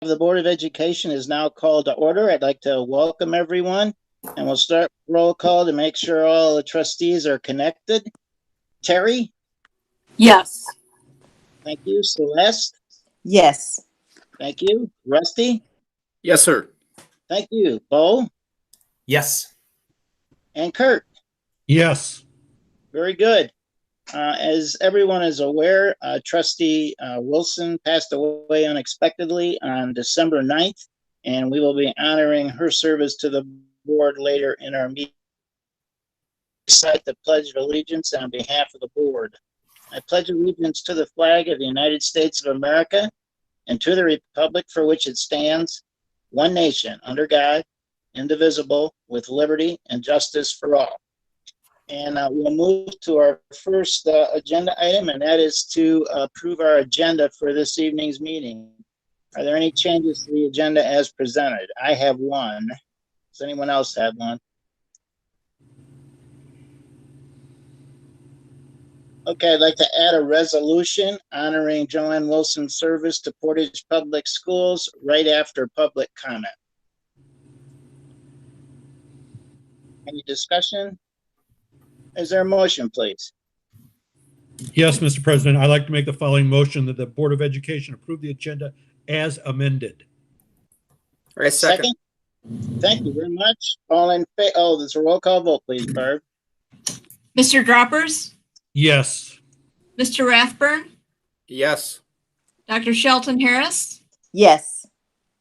the Board of Education is now called to order. I'd like to welcome everyone, and we'll start roll call to make sure all the trustees are connected. Terry? Yes. Thank you. Celeste? Yes. Thank you. Rusty? Yes, sir. Thank you. Bo? Yes. And Kurt? Yes. Very good. As everyone is aware, Trustee Wilson passed away unexpectedly on December 9th, and we will be honoring her service to the board later in our meeting. Recite the Pledge of Allegiance on behalf of the board. I pledge allegiance to the flag of the United States of America and to the republic for which it stands, one nation, under God, indivisible, with liberty and justice for all. And we'll move to our first agenda item, and that is to approve our agenda for this evening's meeting. Are there any changes to the agenda as presented? I have one. Does anyone else have one? Okay, I'd like to add a resolution honoring Joan Wilson's service to Portage Public Schools right after public comment. Any discussion? Is there a motion, please? Yes, Mr. President, I'd like to make the following motion that the Board of Education approve the agenda as amended. All right, second. Thank you very much. All in favor? Oh, there's a roll call vote, please, Barb. Mr. Droppers? Yes. Mr. Rathburn? Yes. Dr. Shelton Harris? Yes.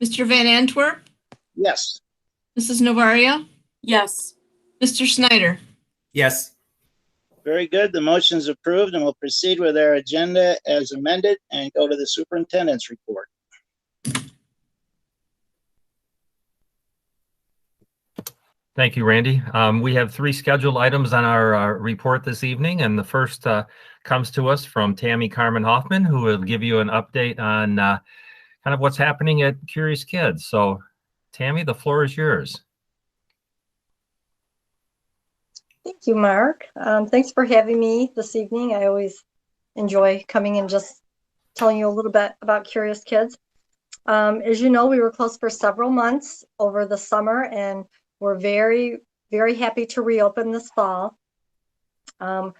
Mr. Van Antwerp? Yes. Mrs. Novaria? Yes. Mr. Snyder? Yes. Very good. The motion is approved, and we'll proceed with our agenda as amended and go to the superintendent's report. Thank you, Randy. We have 3 scheduled items on our report this evening, and the first comes to us from Tammy Carmen Hoffman, who will give you an update on kind of what's happening at Curious Kids. So, Tammy, the floor is yours. Thank you, Mark. Thanks for having me this evening. I always enjoy coming and just telling you a little bit about Curious Kids. As you know, we were closed for several months over the summer, and we're very, very happy to reopen this fall. Our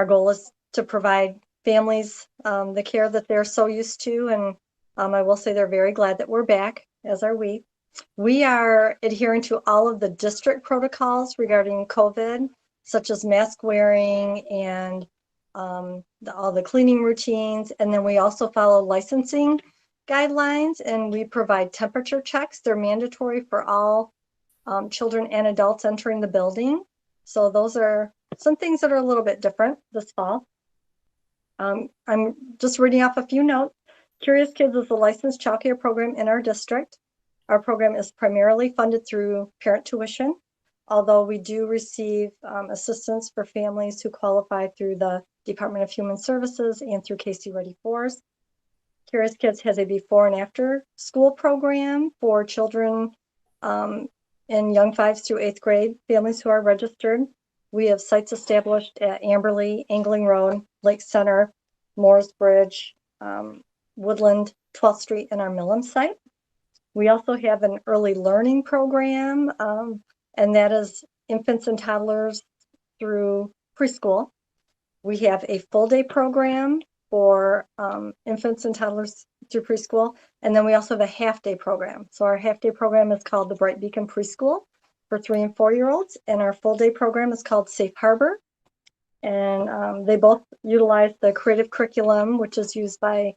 goal is to provide families the care that they're so used to, and I will say they're very glad that we're back, as are we. We are adhering to all of the district protocols regarding COVID, such as mask wearing and all the cleaning routines. And then we also follow licensing guidelines, and we provide temperature checks. They're mandatory for all children and adults entering the building. So those are some things that are a little bit different this fall. I'm just reading off a few notes. Curious Kids is a licensed childcare program in our district. Our program is primarily funded through parent tuition, although we do receive assistance for families who qualify through the Department of Human Services and through Casey Ready Fours. Curious Kids has a before and after school program for children in young 5s through 8th grade, families who are registered. We have sites established at Amberley, Angling Road, Lake Center, Moores Bridge, Woodland, 12th Street, and our Millam site. We also have an early learning program, and that is infants and toddlers through preschool. We have a full day program for infants and toddlers through preschool. And then we also have a half day program. So our half day program is called the Bright Beacon Preschool for 3 and 4-year-olds. And our full day program is called Safe Harbor. And they both utilize the creative curriculum, which is used by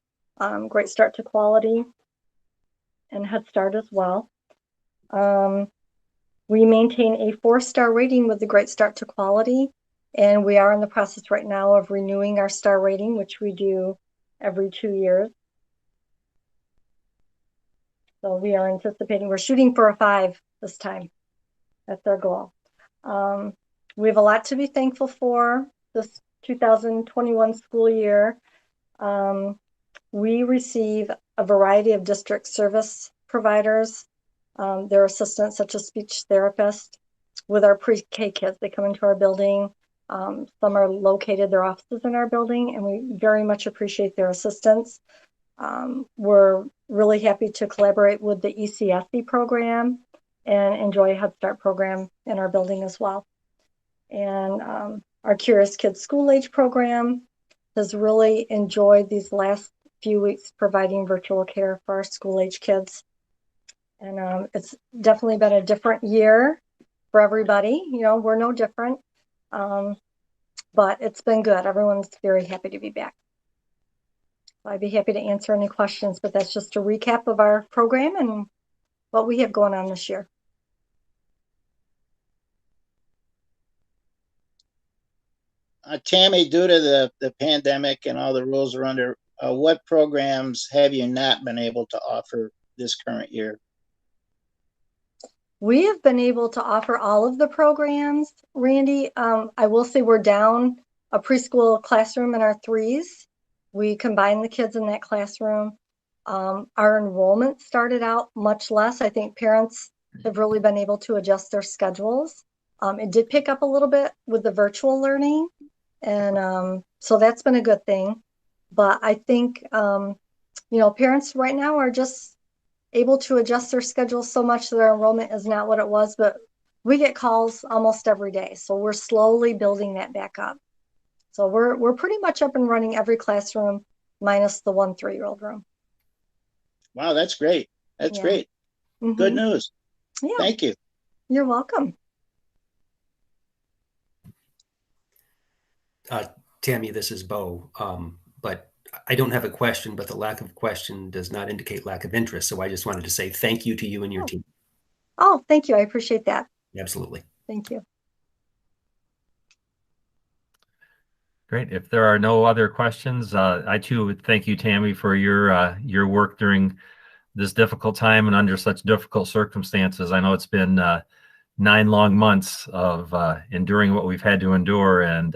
Great Start to Quality and Head Start as well. We maintain a 4-star rating with the Great Start to Quality, and we are in the process right now of renewing our star rating, which we do every 2 years. So we are anticipating, we're shooting for a 5 this time. That's our goal. We have a lot to be thankful for this 2021 school year. We receive a variety of district service providers, their assistants such as speech therapists with our pre-K kids. They come into our building. Some are located, their offices in our building, and we very much appreciate their assistance. We're really happy to collaborate with the ECSE program and enjoy a Head Start program in our building as well. And our Curious Kids School Age program has really enjoyed these last few weeks providing virtual care for our school age kids. And it's definitely been a different year for everybody. You know, we're no different, but it's been good. Everyone's very happy to be back. So I'd be happy to answer any questions, but that's just a recap of our program and what we have going on this year. Tammy, due to the pandemic and all the rules are under, what programs have you not been able to offer this current year? We have been able to offer all of the programs, Randy. I will say we're down a preschool classroom in our 3s. We combine the kids in that classroom. Our enrollment started out much less. I think parents have really been able to adjust their schedules. It did pick up a little bit with the virtual learning. And so that's been a good thing. But I think, you know, parents right now are just able to adjust their schedules so much that our enrollment is not what it was. But we get calls almost every day. So we're slowly building that back up. So we're pretty much up and running every classroom minus the 1 3-year-old room. Wow, that's great. That's great. Mm-hmm. Good news. Yeah. Thank you. You're welcome. Tammy, this is Bo. But I don't have a question, but the lack of question does not indicate lack of interest. So I just wanted to say thank you to you and your team. Oh, thank you. I appreciate that. Absolutely. Thank you. Great. If there are no other questions, I too would thank you, Tammy, for your work during this difficult time and under such difficult circumstances. I know it's been 9 long months of enduring what we've had to endure, and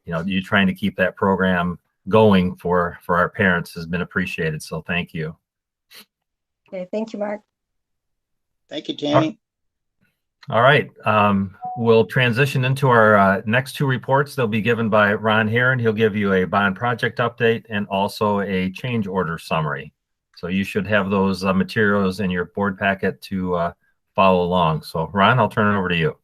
you know, you trying to keep that program going for our parents has been appreciated. So thank you. Okay. Thank you, Mark. Thank you, Tammy. All right. We'll transition into our next 2 reports. They'll be given by Ron Heron. He'll give you a bond project update and also a change order summary. So you should have those materials in your board packet to follow along. So Ron, I'll turn it over to you.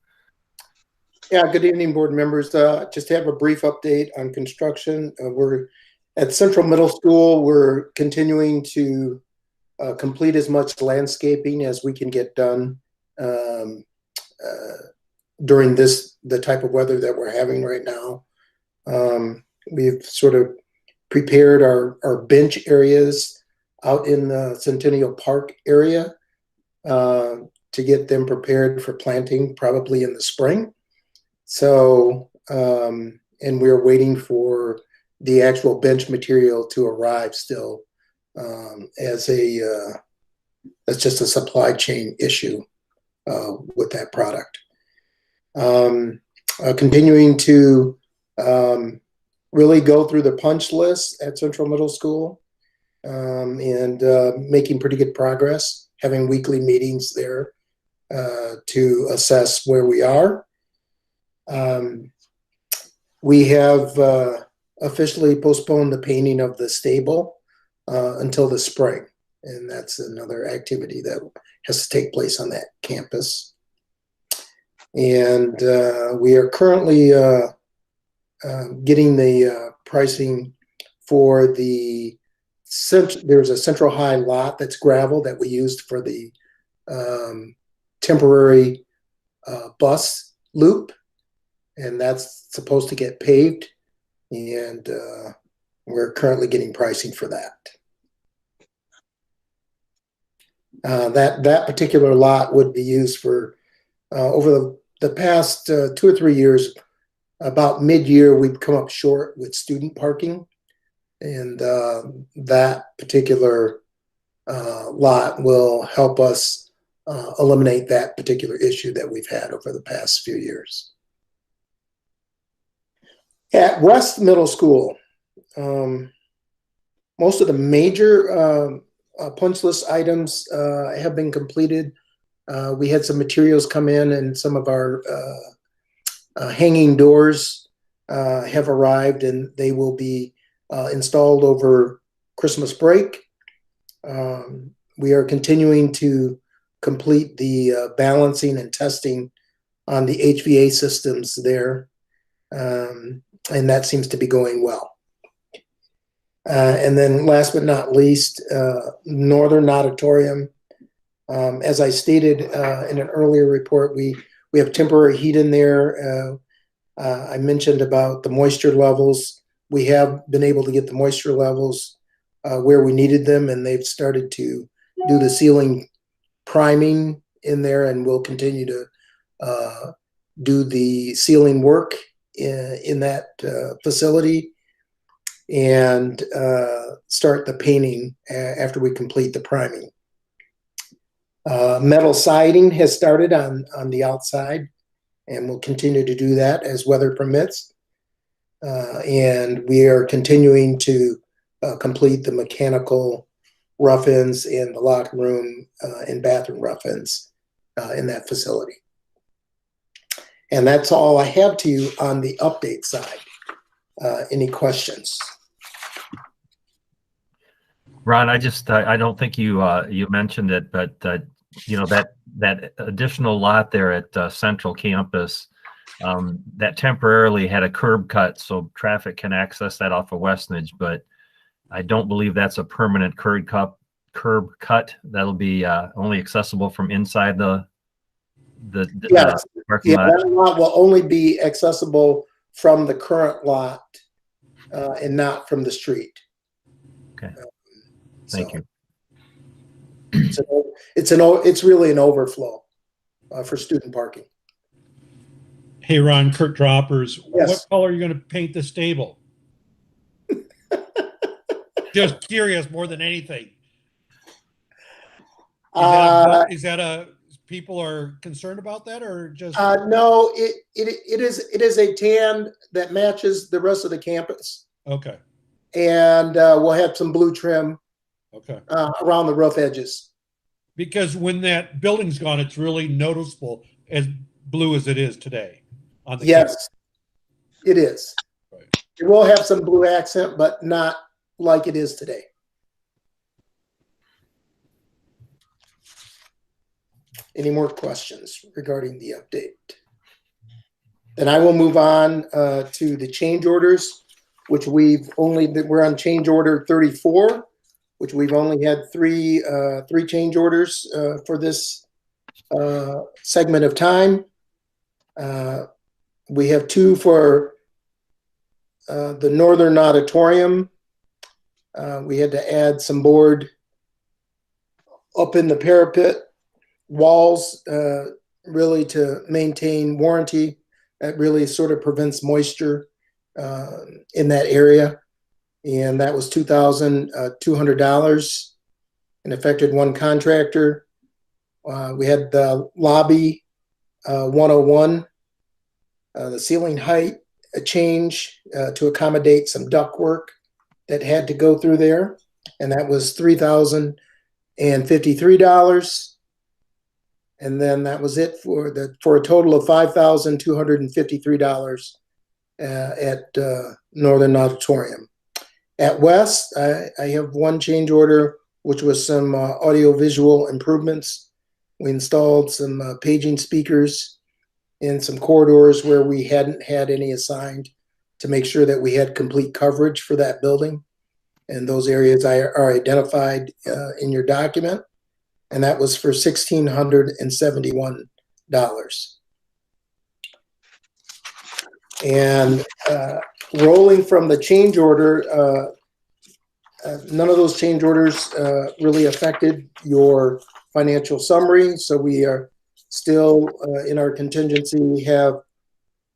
Yeah, good evening, board members. Just to have a brief update on construction. We're at Central Middle School. We're continuing to complete as much landscaping as we can get done during the type of weather that we're having right now. We've sort of prepared our bench areas out in the Centennial Park area to get them prepared for planting probably in the spring. So, and we're waiting for the actual bench material to arrive still as that's just a supply chain issue with that product. Continuing to really go through the punch list at Central Middle School and making pretty good progress, having weekly meetings there to assess where we are. We have officially postponed the painting of the stable until the spring, and that's another activity that has to take place on that campus. And we are currently getting the pricing for there's a Central High lot that's gravel that we used for the temporary bus loop, and that's supposed to get paved, and we're currently getting pricing for that. That particular lot would be used for over the past 2 or 3 years. About mid-year, we'd come up short with student parking, and that particular lot will help us eliminate that particular issue that we've had over the past few years. At West Middle School, most of the major punch list items have been completed. We had some materials come in, and some of our hanging doors have arrived, and they will be installed over Christmas break. We are continuing to complete the balancing and testing on the HVA systems there, and that seems to be going well. And then last but not least, Northern Auditorium. As I stated in an earlier report, we have temporary heat in there. I mentioned about the moisture levels. We have been able to get the moisture levels where we needed them, and they've started to do the ceiling priming in there, and we'll continue to do the ceiling work in that facility and start the painting after we complete the priming. Metal siding has started on the outside, and we'll continue to do that as weather permits. And we are continuing to complete the mechanical rough-ins in the locker room and bathroom rough-ins in that facility. And that's all I have to you on the update side. Any questions? Ron, I don't think you mentioned it, but you know, that additional lot there at Central Campus, that temporarily had a curb cut so traffic can access that off of Westnedge, but I don't believe that's a permanent curb cut. That'll be only accessible from inside the Yes. parking lot. That lot will only be accessible from the current lot and not from the street. Okay. Thank you. It's really an overflow for student parking. Hey, Ron, Kurt Droppers, Yes. what color are you going to paint the stable? Just curious more than anything. Is that a people are concerned about that, or just? No, it is a tan that matches the rest of the campus. Okay. And we'll have some blue trim. Okay. Around the roof edges. Because when that building's gone, it's really noticeable, as blue as it is today. On the yes, it is. Right. It will have some blue accent, but not like it is today. Any more questions regarding the update? Then I will move on to the change orders, which we're on change order 34. Which we've only had three change orders for this segment of time. We have two for the Northern Auditorium. We had to add some board up in the parapet walls, really to maintain warranty. That really sort of prevents moisture in that area. And that was $2,200 and affected one contractor. We had the lobby 101, the ceiling height, a change to accommodate some duct work that had to go through there. And that was $3,053. And then that was it for a total of $5,253 at Northern Auditorium. At West, I have one change order, which was some audio-visual improvements. We installed some paging speakers in some corridors where we hadn't had any assigned to make sure that we had complete coverage for that building. And those areas are identified in your document. And that was for $1,671. And rolling from the change order, none of those change orders really affected your financial summary. So we are still in our contingency. We have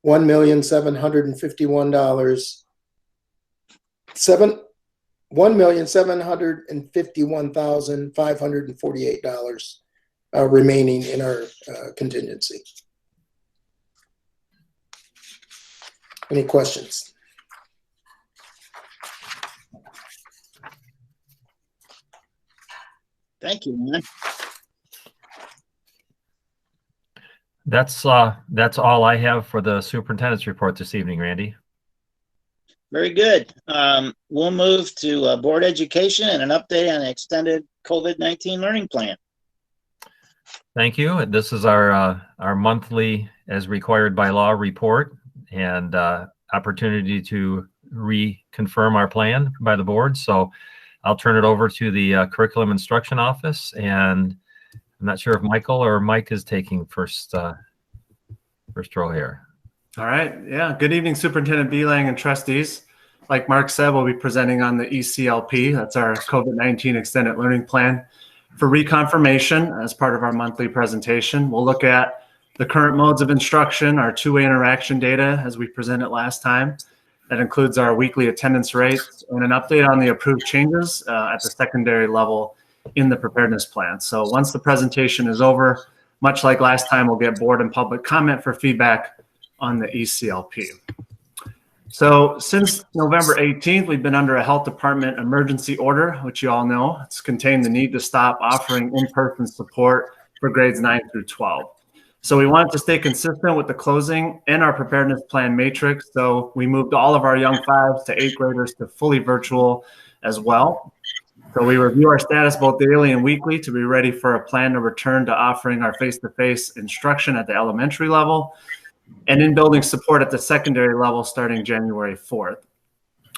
$1,751,548 remaining in our contingency. Any questions? Thank you, man. That's all I have for the superintendent's report this evening, Randy. Very good. We'll move to board education and an update on the extended COVID-19 learning plan. Thank you. This is our monthly, as required by law, report and opportunity to reconfirm our plan by the board. So I'll turn it over to the curriculum instruction office, and I'm not sure if Michael or Mike is taking first row here. All right. Yeah. Good evening, Superintendent Beelang and trustees. Like Mark said, we'll be presenting on the ECLP. That's our COVID-19 extended learning plan for reconfirmation as part of our monthly presentation. We'll look at the current modes of instruction, our two-way interaction data as we presented last time. That includes our weekly attendance rates and an update on the approved changes at the secondary level in the preparedness plan. So once the presentation is over, much like last time, we'll get board and public comment for feedback on the ECLP. So since November 18th, we've been under a health department emergency order, which you all know. It's contained the need to stop offering in-person support for grades 9 through 12. So we wanted to stay consistent with the closing and our preparedness plan matrix. So we moved all of our young 5s to 8th graders to fully virtual as well. So we review our status both daily and weekly to be ready for a plan to return to offering our face-to-face instruction at the elementary level and in building support at the secondary level starting January 4th.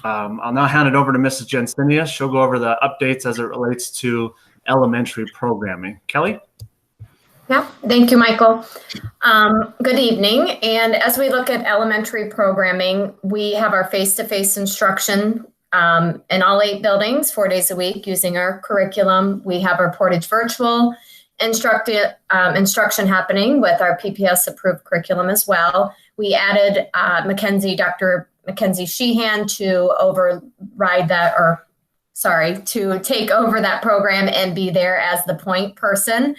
I'll now hand it over to Mrs. Jensinia. She'll go over the updates as it relates to elementary programming. Kelly? Yeah, thank you, Michael. Good evening. And as we look at elementary programming, we have our face-to-face instruction in all 8 buildings, 4 days a week using our curriculum. We have our Portage virtual instruction happening with our PPS approved curriculum as well. We added Dr. Mackenzie Sheehan to to take over that program and be there as the point person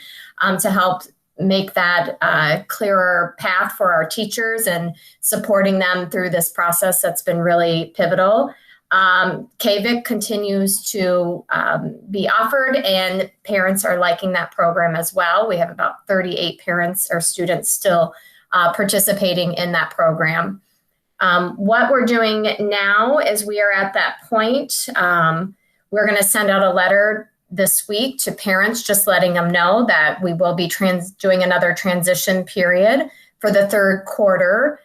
to help make that clearer path for our teachers and supporting them through this process that's been really pivotal. KVIC continues to be offered, and parents are liking that program as well. We have about 38 parents or students still participating in that program. What we're doing now is we are at that point. We're going to send out a letter this week to parents, just letting them know that we will be doing another transition period for the 3rd quarter.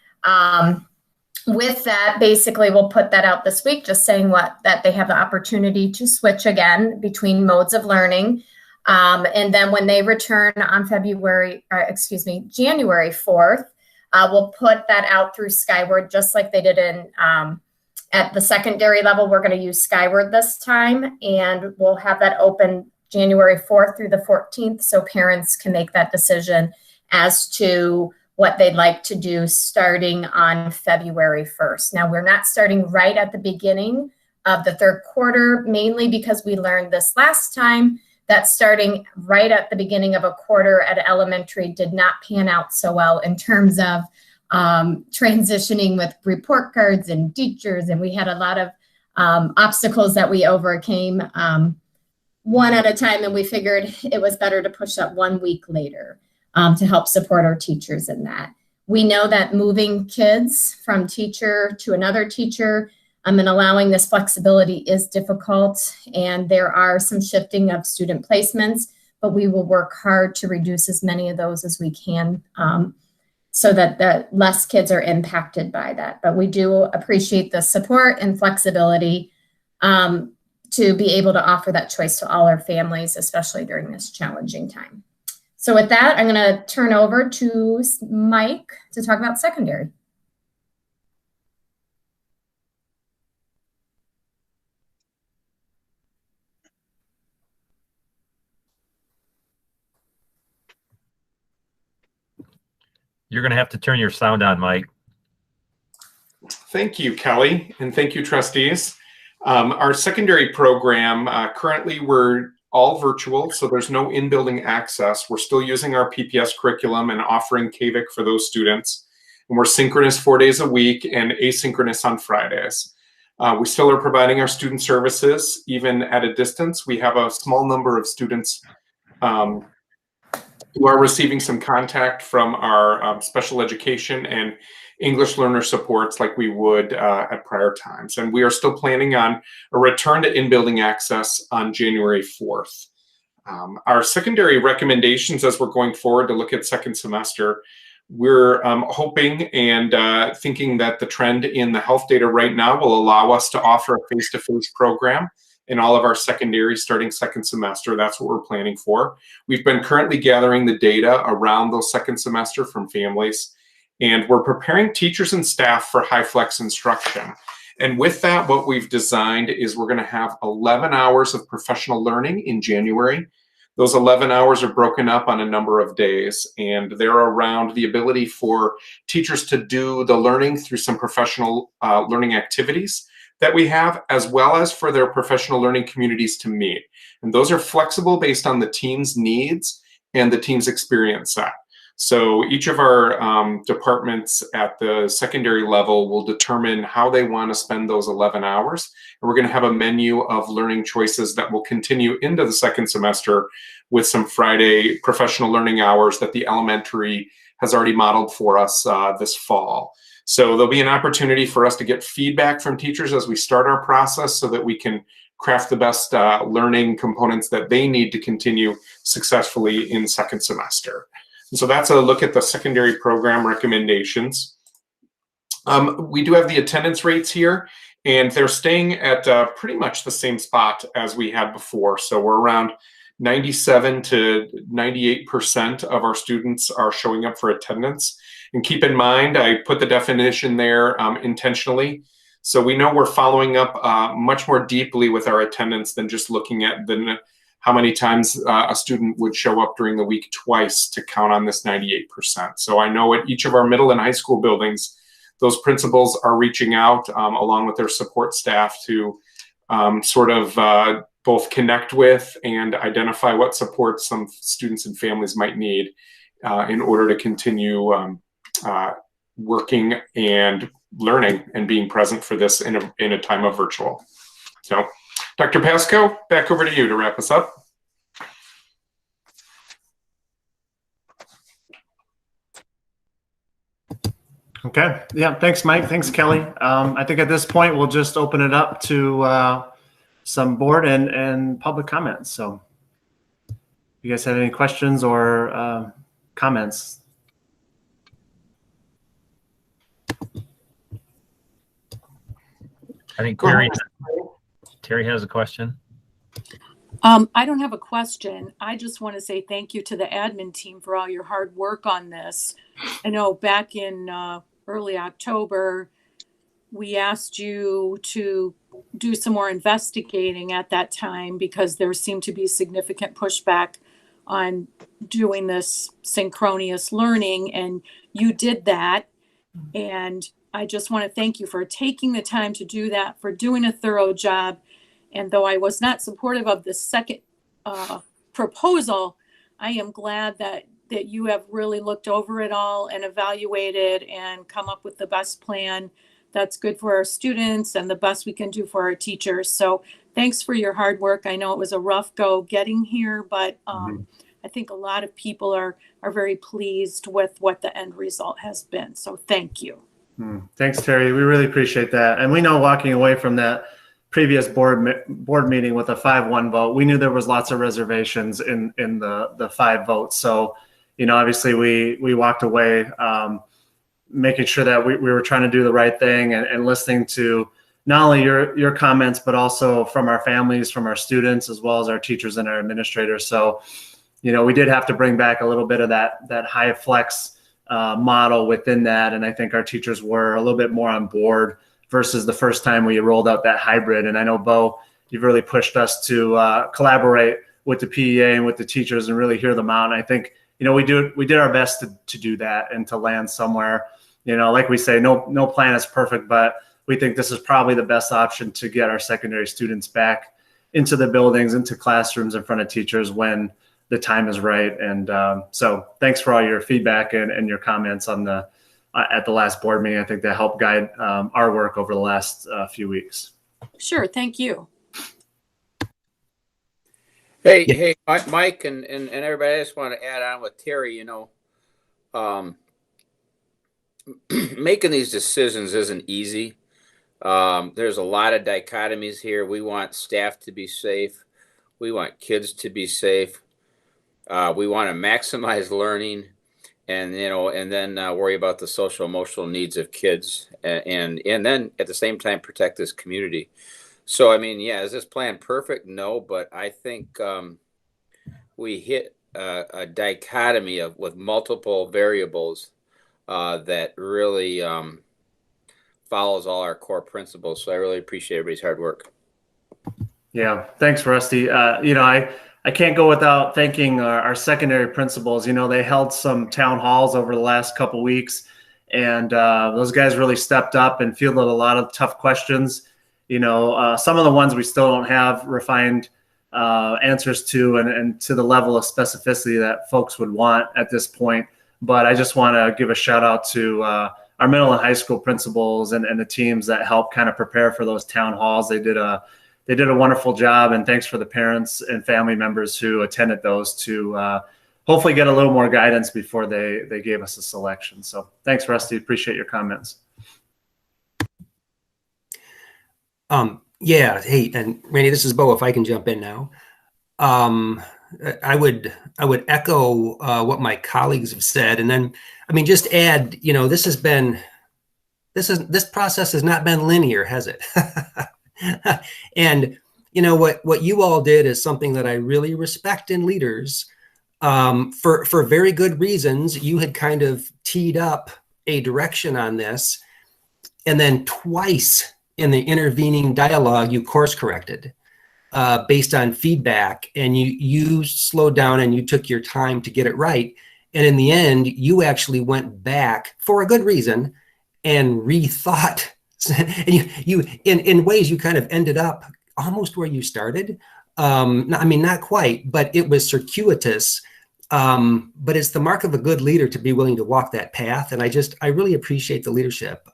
With that, basically, we'll put that out this week, just saying that they have the opportunity to switch again between modes of learning. And then when they return on January 4th, we'll put that out through Skyward, just like they did at the secondary level. We're going to use Skyward this time, and we'll have that open January 4th through the 14th, so parents can make that decision as to what they'd like to do starting on February 1st. Now, we're not starting right at the beginning of the 3rd quarter, mainly because we learned this last time that starting right at the beginning of a quarter at elementary did not pan out so well in terms of transitioning with report cards and teachers. And we had a lot of obstacles that we overcame one at a time, and we figured it was better to push that 1 week later. To help support our teachers in that. We know that moving kids from teacher to another teacher and allowing this flexibility is difficult, and there are some shifting of student placements, but we will work hard to reduce as many of those as we can so that the less kids are impacted by that. But we do appreciate the support and flexibility to be able to offer that choice to all our families, especially during this challenging time. So with that, I'm going to turn over to Mike to talk about secondary. You're going to have to turn your sound on, Mike. Thank you, Kelly, and thank you, trustees. Our secondary program, currently we're all virtual, so there's no in-building access. We're still using our PPS curriculum and offering KVIC for those students. And we're synchronous 4 days a week and asynchronous on Fridays. We still are providing our student services, even at a distance. We have a small number of students who are receiving some contact from our special education and English learner supports like we would at prior times. And we are still planning on a return to in-building access on January 4th. Our secondary recommendations as we're going forward to look at second semester, we're hoping and thinking that the trend in the health data right now will allow us to offer a face-to-face program in all of our secondary starting second semester. That's what we're planning for. We've been currently gathering the data around those second semester from families, and we're preparing teachers and staff for high flex instruction. And with that, what we've designed is we're going to have 11 hours of professional learning in January. Those 11 hours are broken up on a number of days, and they're around the ability for teachers to do the learning through some professional learning activities that we have, as well as for their professional learning communities to meet. And those are flexible based on the team's needs and the team's experience set. So each of our departments at the secondary level will determine how they want to spend those 11 hours. And we're going to have a menu of learning choices that will continue into the second semester with some Friday professional learning hours that the elementary has already modeled for us this fall. So there'll be an opportunity for us to get feedback from teachers as we start our process so that we can craft the best learning components that they need to continue successfully in second semester. And so that's a look at the secondary program recommendations. We do have the attendance rates here, and they're staying at pretty much the same spot as we had before. So we're around 97 to 98% of our students are showing up for attendance. And keep in mind, I put the definition there intentionally. So we know we're following up much more deeply with our attendance than just looking at how many times a student would show up during the week twice to count on this 98%. So I know at each of our middle and high school buildings, those principals are reaching out along with their support staff to sort of both connect with and identify what support some students and families might need in order to continue working and learning and being present for this in a time of virtual. So, Dr. Pasco, back over to you to wrap us up. Okay. Yeah. Thanks, Mike. Thanks, Kelly. I think at this point, we'll just open it up to some board and public comments. So if you guys have any questions or comments? I think Terry has a question. I don't have a question. I just want to say thank you to the admin team for all your hard work on this. I know back in early October, we asked you to do some more investigating at that time because there seemed to be significant pushback on doing this synchronous learning, and you did that. And I just want to thank you for taking the time to do that, for doing a thorough job. And though I was not supportive of the second proposal, I am glad that you have really looked over it all and evaluated and come up with the best plan that's good for our students and the best we can do for our teachers. So thanks for your hard work. I know it was a rough go getting here, but I think a lot of people are very pleased with what the end result has been. So thank you. Thanks, Terry. We really appreciate that. And we know walking away from that previous board meeting with a 5-1 vote, we knew there was lots of reservations in the 5 votes. So, you know, obviously we walked away making sure that we were trying to do the right thing and listening to not only your comments, but also from our families, from our students, as well as our teachers and our administrators. So, you know, we did have to bring back a little bit of that high flex model within that. And I think our teachers were a little bit more on board versus the first time we rolled out that hybrid. And I know, Bo, you've really pushed us to collaborate with the PEA and with the teachers and really hear them out. And I think, you know, we did our best to do that and to land somewhere. You know, like we say, no plan is perfect, but we think this is probably the best option to get our secondary students back into the buildings, into classrooms in front of teachers when the time is right. And so thanks for all your feedback and your comments on at the last board meeting. I think that helped guide our work over the last few weeks. Sure. Thank you. Hey, Mike and everybody, I just want to add on with Terry, you know, making these decisions isn't easy. There's a lot of dichotomies here. We want staff to be safe. We want kids to be safe. We want to maximize learning, and then worry about the social emotional needs of kids, and then at the same time protect this community. So I mean, yeah, is this plan perfect? No, but I think we hit a dichotomy with multiple variables that really follows all our core principles. So I really appreciate everybody's hard work. Yeah, thanks, Rusty. I can't go without thanking our secondary principals. They held some town halls over the last couple weeks, and those guys really stepped up and fielded a lot of tough questions. Some of the ones we still don't have refined answers to, and to the level of specificity that folks would want at this point. But I just want to give a shout out to our middle and high school principals and the teams that helped kind of prepare for those town halls. They did a wonderful job, and thanks for the parents and family members who attended those to hopefully get a little more guidance before they gave us a selection. So thanks, Rusty. Appreciate your comments. Yeah. Hey, and Randy, this is Bo. If I can jump in now, I would echo what my colleagues have said, and then just add. This process has not been linear, has it? And what you all did is something that I really respect in leaders, for very good reasons. You had kind of teed up a direction on this, and then twice in the intervening dialogue, you course corrected based on feedback, and you slowed down and you took your time to get it right. And in the end, you actually went back for a good reason and rethought. And you in ways you kind of ended up almost where you started. Not quite, but it was circuitous. But it's the mark of a good leader to be willing to walk that path. And I really appreciate the leadership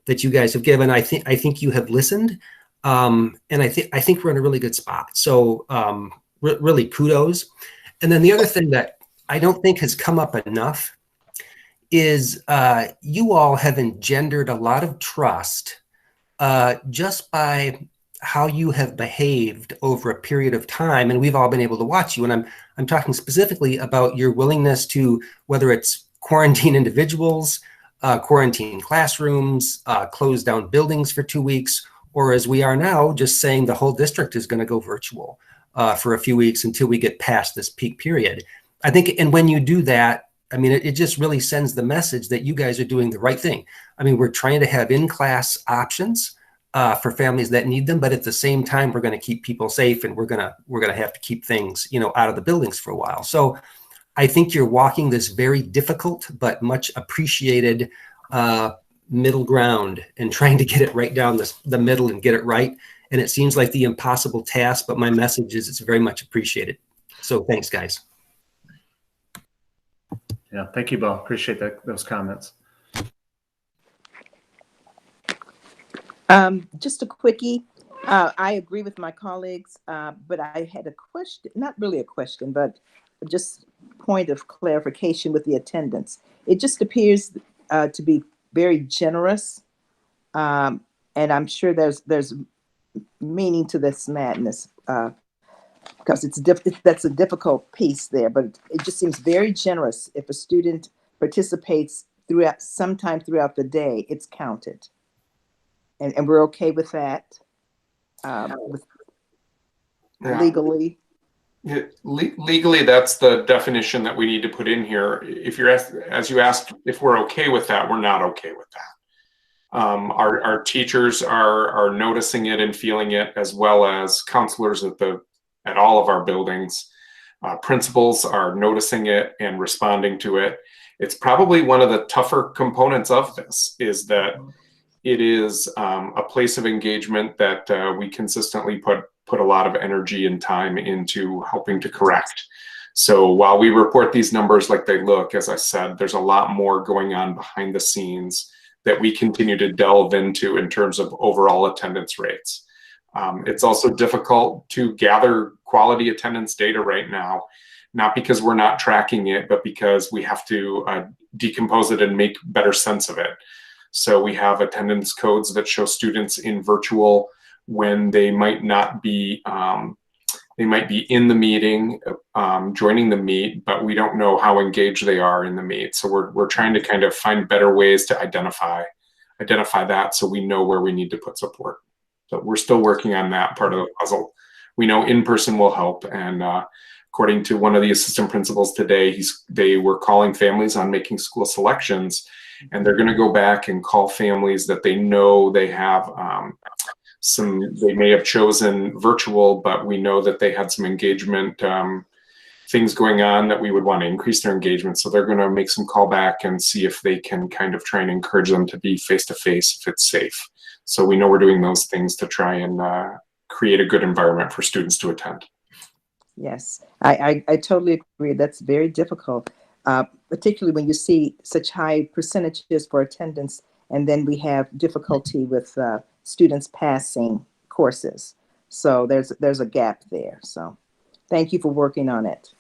that you guys have given. I think you have listened, and I think we're in a really good spot. So really kudos. And then the other thing that I don't think has come up enough is you all have engendered a lot of trust just by how you have behaved over a period of time, and we've all been able to watch you. And I'm talking specifically about your willingness to, whether it's quarantine individuals, quarantine classrooms, close down buildings for 2 weeks, or as we are now, just saying the whole district is going to go virtual for a few weeks until we get past this peak period. I think, and when you do that, it just really sends the message that you guys are doing the right thing. We're trying to have in-class options for families that need them, but at the same time, we're going to keep people safe, and we're going to have to keep things, out of the buildings for a while. So I think you're walking this very difficult but much appreciated middle ground and trying to get it right down the middle and get it right. And it seems like the impossible task, but my message is it's very much appreciated. So thanks, guys. Yeah, thank you, Bo. Appreciate those comments. Just a quickie. I agree with my colleagues, but I had a question, not really a question, but just point of clarification with the attendance. It just appears to be very generous, and I'm sure there's meaning to this madness, because that's a difficult piece there, but it just seems very generous. If a student participates sometime throughout the day, it's counted. And we're okay with that, legally? Yeah, legally, that's the definition that we need to put in here. If you're as you asked, if we're okay with that, we're not okay with that. Our teachers are noticing it and feeling it, as well as counselors at all of our buildings. Principals are noticing it and responding to it. It's probably one of the tougher components of this, is that it is a place of engagement that we consistently put a lot of energy and time into helping to correct. So while we report these numbers like they look, as I said, there's a lot more going on behind the scenes that we continue to delve into in terms of overall attendance rates. It's also difficult to gather quality attendance data right now not because we're not tracking it, but because we have to decompose it and make better sense of it. So we have attendance codes that show students in virtual when they might not be, they might be in the meeting, joining the meet, but we don't know how engaged they are in the meet. So we're trying to kind of find better ways to identify that so we know where we need to put support. So we're still working on that part of the puzzle. We know in-person will help, and according to one of the assistant principals today, they were calling families on making school selections, and they're going to go back and call families that they know they have they may have chosen virtual, but we know that they had some engagement things going on that we would want to increase their engagement. So they're going to make some callback and see if they can kind of try and encourage them to be face-to-face if it's safe. So we know we're doing those things to try and create a good environment for students to attend. Yes, I totally agree. That's very difficult, particularly when you see such high percentages for attendance, and then we have difficulty with students passing courses. So there's a gap there. So thank you for working on it.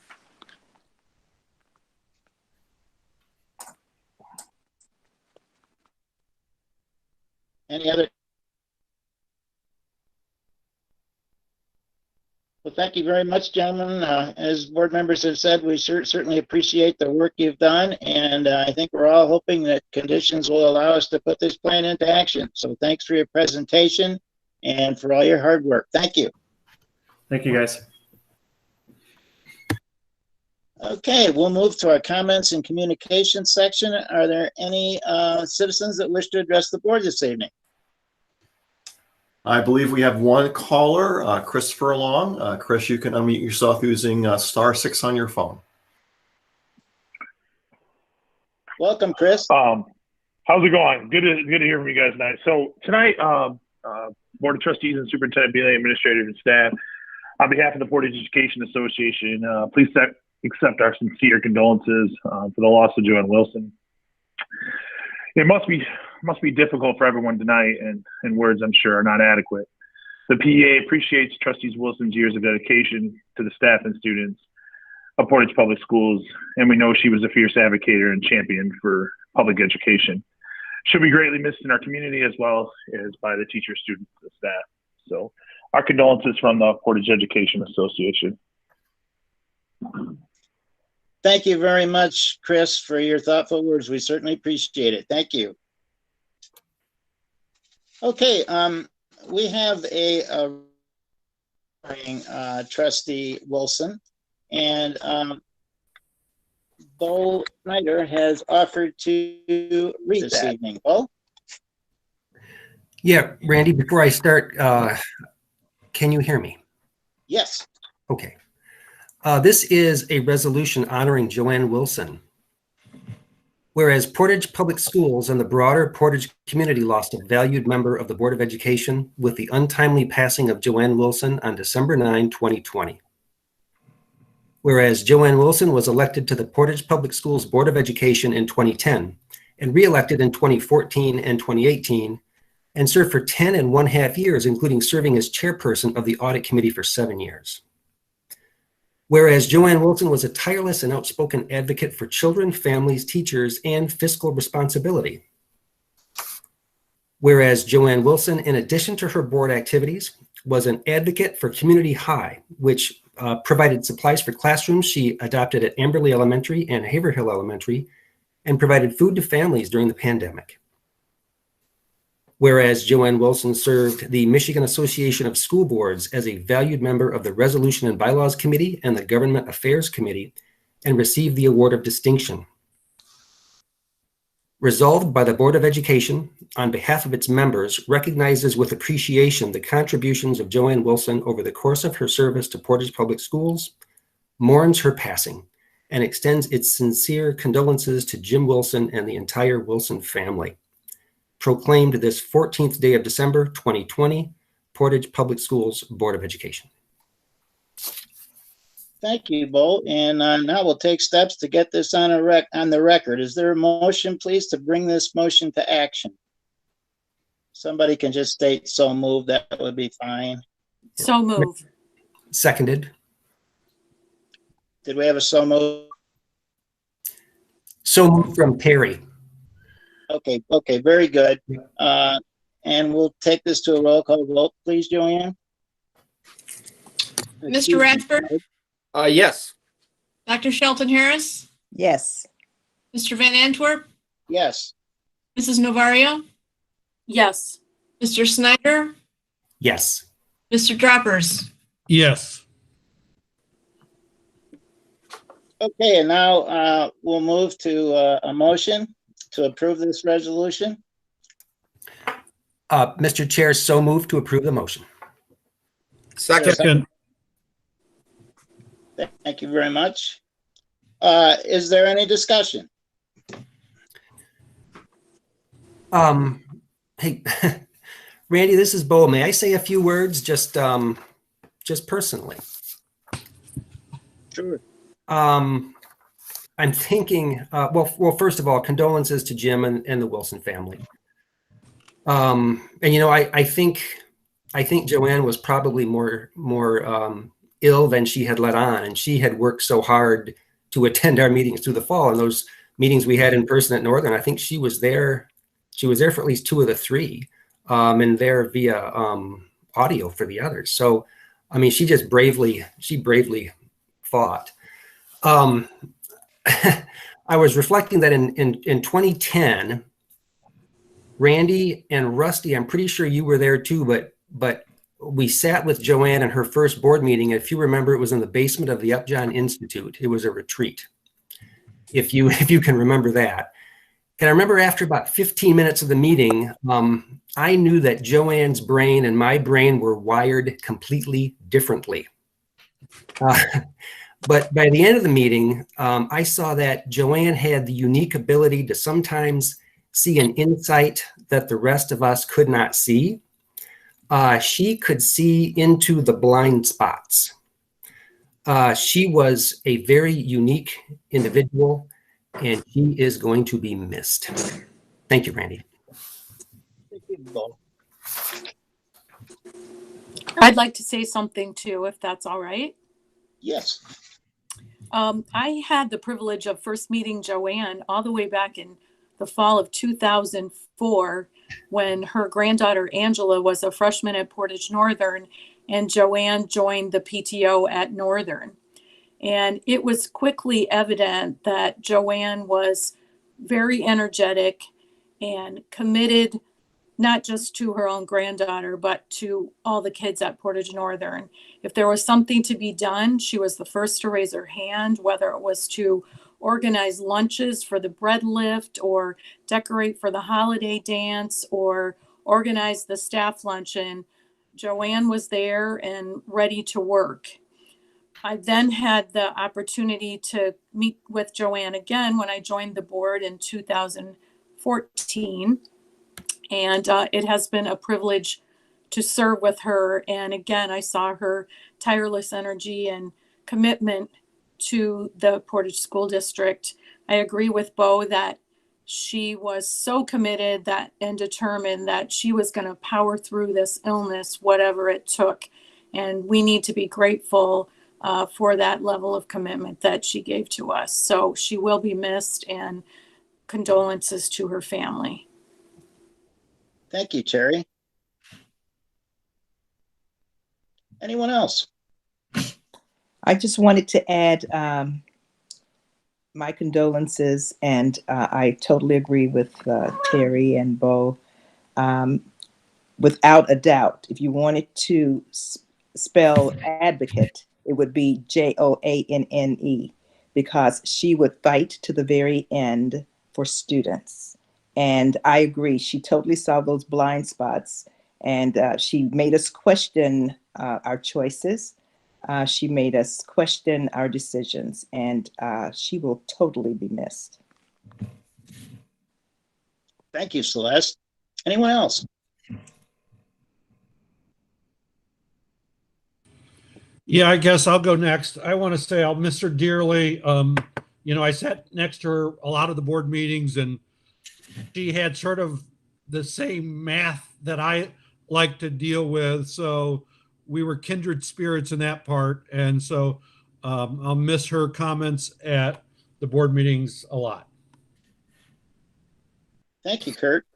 Any other? Well, thank you very much, gentlemen. As board members have said, we certainly appreciate the work you've done, and I think we're all hoping that conditions will allow us to put this plan into action. So thanks for your presentation and for all your hard work. Thank you. Thank you, guys. Okay, we'll move to our comments and communications section. Are there any citizens that wish to address the board this evening? I believe we have one caller, Christopher Long. Chris, you can unmute yourself using *6 on your phone. Welcome, Chris. How's it going? Good to hear from you guys tonight. So tonight, Board of Trustees and Superintendent Beeling, administrators and staff, on behalf of the Portage Education Association, please accept our sincere condolences for the loss of Joan Wilson. It must be difficult for everyone tonight, and words I'm sure are not adequate. The PEA appreciates Trustees Wilson's years of dedication to the staff and students of Portage Public Schools, and we know she was a fierce advocate and champion for public education. She'll be greatly missed in our community as well as by the teachers, students, and staff. So our condolences from the Portage Education Association. Thank you very much, Chris, for your thoughtful words. We certainly appreciate it. Thank you. Okay, we have a Trustee Wilson, and Bo Snyder has offered to read this evening. Bo? Yeah, Randy, before I start, can you hear me? Yes. Okay. This is a resolution honoring Joan Wilson. Whereas Portage Public Schools and the broader Portage community lost a valued member of the Board of Education with the untimely passing of Joan Wilson on December 9, 2020. Whereas Joan Wilson was elected to the Portage Public Schools Board of Education in 2010 and re-elected in 2014 and 2018 and served for 10.5 years, including serving as chairperson of the Audit Committee for 7 years. Whereas Joan Wilson was a tireless and outspoken advocate for children, families, teachers, and fiscal responsibility. Whereas Joan Wilson, in addition to her board activities, was an advocate for Community High, which provided supplies for classrooms she adopted at Amberley Elementary and Haverhill Elementary, and provided food to families during the pandemic. Whereas Joan Wilson served the Michigan Association of School Boards as a valued member of the Resolution and Bylaws Committee and the Government Affairs Committee and received the Award of Distinction. Resolved by the Board of Education, on behalf of its members, recognizes with appreciation the contributions of Joan Wilson over the course of her service to Portage Public Schools, mourns her passing, and extends its sincere condolences to Jim Wilson and the entire Wilson family. Proclaimed this 14th day of December, 2020, Portage Public Schools Board of Education. Thank you, Bo. And now we'll take steps to get this on the record. Is there a motion, please, to bring this motion to action? Somebody can just state so moved. That would be fine. So moved. Seconded. Did we have a so moved? So moved from Perry. Okay, very good. And we'll take this to a roll call vote, please, Joanne. Mr. Radford, Yes. Dr. Shelton Harris, Yes. Mr. Van Antwerp, Yes. Mrs. Novario, Yes. Mr. Snyder, Yes. Mr. Droppers. Yes. Okay, and now we'll move to a motion to approve this resolution. Mr. Chair, so moved to approve the motion. Second. Thank you very much. Is there any discussion? Hey, Randy, this is Bo. May I say a few words just personally? Sure. I'm thinking, well, first of all, condolences to Jim and the Wilson family. And, I think Joanne was probably more ill than she had let on, and she had worked so hard to attend our meetings through the fall, and those meetings we had in person at Northern. I think she was there for at least 2 of the 3, and there via audio for the others. So, I mean, she bravely fought. I was reflecting that in 2010, Randy and Rusty, I'm pretty sure you were there too, but we sat with Joanne in her first board meeting. If you remember, it was in the basement of the Upjohn Institute. It was a retreat, if you can remember that. And I remember after about 15 minutes of the meeting, I knew that Joanne's brain and my brain were wired completely differently. But by the end of the meeting, I saw that Joanne had the unique ability to sometimes see an insight that the rest of us could not see. She could see into the blind spots. She was a very unique individual, and she is going to be missed. Thank you, Randy. Thank you, Bo. I'd like to say something too, if that's all right. Yes. I had the privilege of first meeting Joanne all the way back in the fall of 2004 when her granddaughter Angela was a freshman at Portage Northern and Joanne joined the PTO at Northern. And it was quickly evident that Joanne was very energetic and committed not just to her own granddaughter, but to all the kids at Portage Northern. If there was something to be done, she was the first to raise her hand, whether it was to organize lunches for the bread lift or decorate for the holiday dance or organize the staff luncheon. Joanne was there and ready to work. I then had the opportunity to meet with Joanne again when I joined the board in 2014. And it has been a privilege to serve with her. And again, I saw her tireless energy and commitment to the Portage School District. I agree with Bo that she was so committed and determined that she was going to power through this illness, whatever it took. And we need to be grateful for that level of commitment that she gave to us. So she will be missed, and condolences to her family. Thank you, Terry. Anyone else? I just wanted to add my condolences, and I totally agree with Terry and Bo. Without a doubt, if you wanted to spell advocate, it would be Joanne, because she would fight to the very end for students. And I agree, she totally saw those blind spots, and she made us question our choices. She made us question our decisions, and she will totally be missed. Thank you, Celeste. Anyone else? Yeah, I guess I'll go next. I want to say I'll miss her dearly. I sat next to her a lot of the board meetings, and she had sort of the same math that I like to deal with. So we were kindred spirits in that part. And so I'll miss her comments at the board meetings a lot. Thank you, Kurt.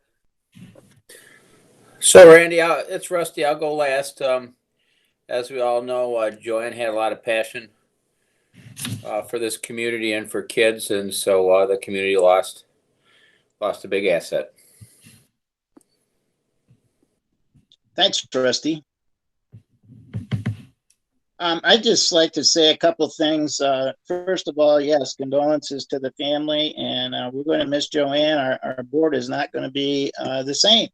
So Randy, it's Rusty. I'll go last. As we all know, Joanne had a lot of passion for this community and for kids, and so the community lost a big asset. Thanks, Trustee. I'd just like to say a couple things. First of all, yes, condolences to the family, and we're going to miss Joanne. Our board is not going to be the same.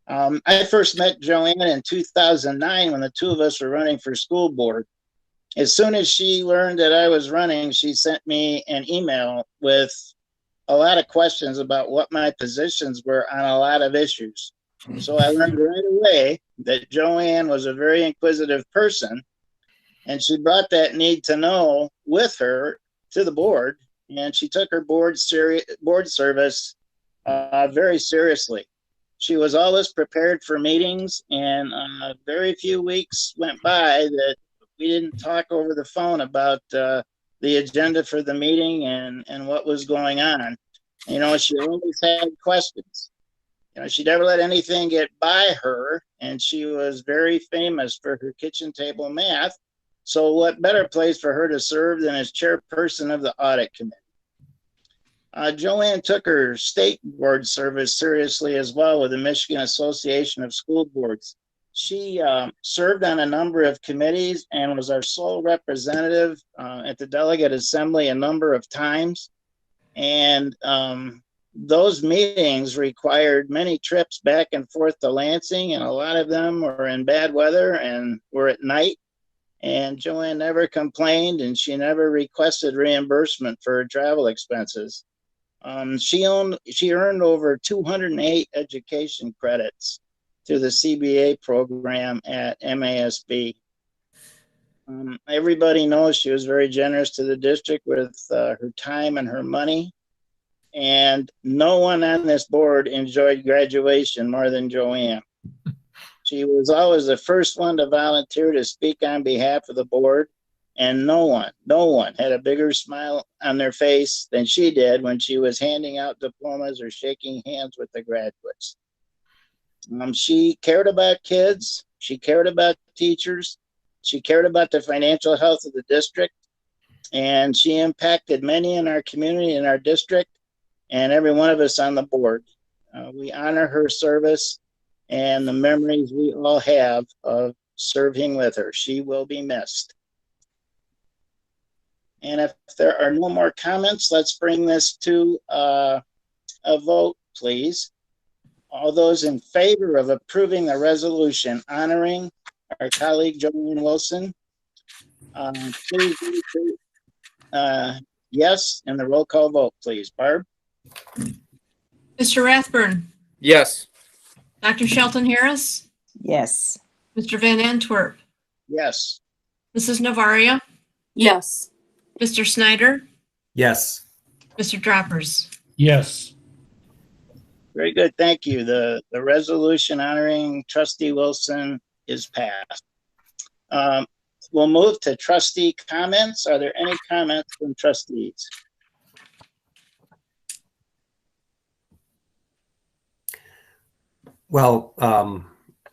I first met Joanne in 2009 when the two of us were running for school board. As soon as she learned that I was running, she sent me an email with a lot of questions about what my positions were on a lot of issues. So I learned right away that Joanne was a very inquisitive person, and she brought that need to know with her to the board, and she took her board service very seriously. She was always prepared for meetings, and very few weeks went by that we didn't talk over the phone about the agenda for the meeting and what was going on. You know, she always had questions. You know, she never let anything get by her, and she was very famous for her kitchen table math. So what better place for her to serve than as chairperson of the audit committee? Joanne took her state board service seriously as well with the Michigan Association of School Boards. She served on a number of committees and was our sole representative at the delegate assembly a number of times. And those meetings required many trips back and forth to Lansing, and a lot of them were in bad weather and were at night. And Joanne never complained, and she never requested reimbursement for her travel expenses. She earned over 208 education credits through the CBA program at MASB. Everybody knows she was very generous to the district with her time and her money. And no one on this board enjoyed graduation more than Joanne. She was always the first one to volunteer to speak on behalf of the board. And no one had a bigger smile on their face than she did when she was handing out diplomas or shaking hands with the graduates. She cared about kids. She cared about teachers. She cared about the financial health of the district. And she impacted many in our community, in our district, and every one of us on the board. We honor her service and the memories we all have of serving with her. She will be missed. And if there are no more comments, let's bring this to a vote, please. All those in favor of approving the resolution honoring our colleague Joan Wilson, please yes, and the roll call vote, please. Barb? Mr. Rathburn, Yes. Dr. Shelton Harris, Yes. Mr. Van Antwerp, Yes. Mrs. Novaria, Yes. Mr. Snyder, Yes. Mr. Droppers. Yes. Very good, thank you. The resolution honoring Trustee Wilson is passed. We'll move to trustee comments. Are there any comments from trustees? Well,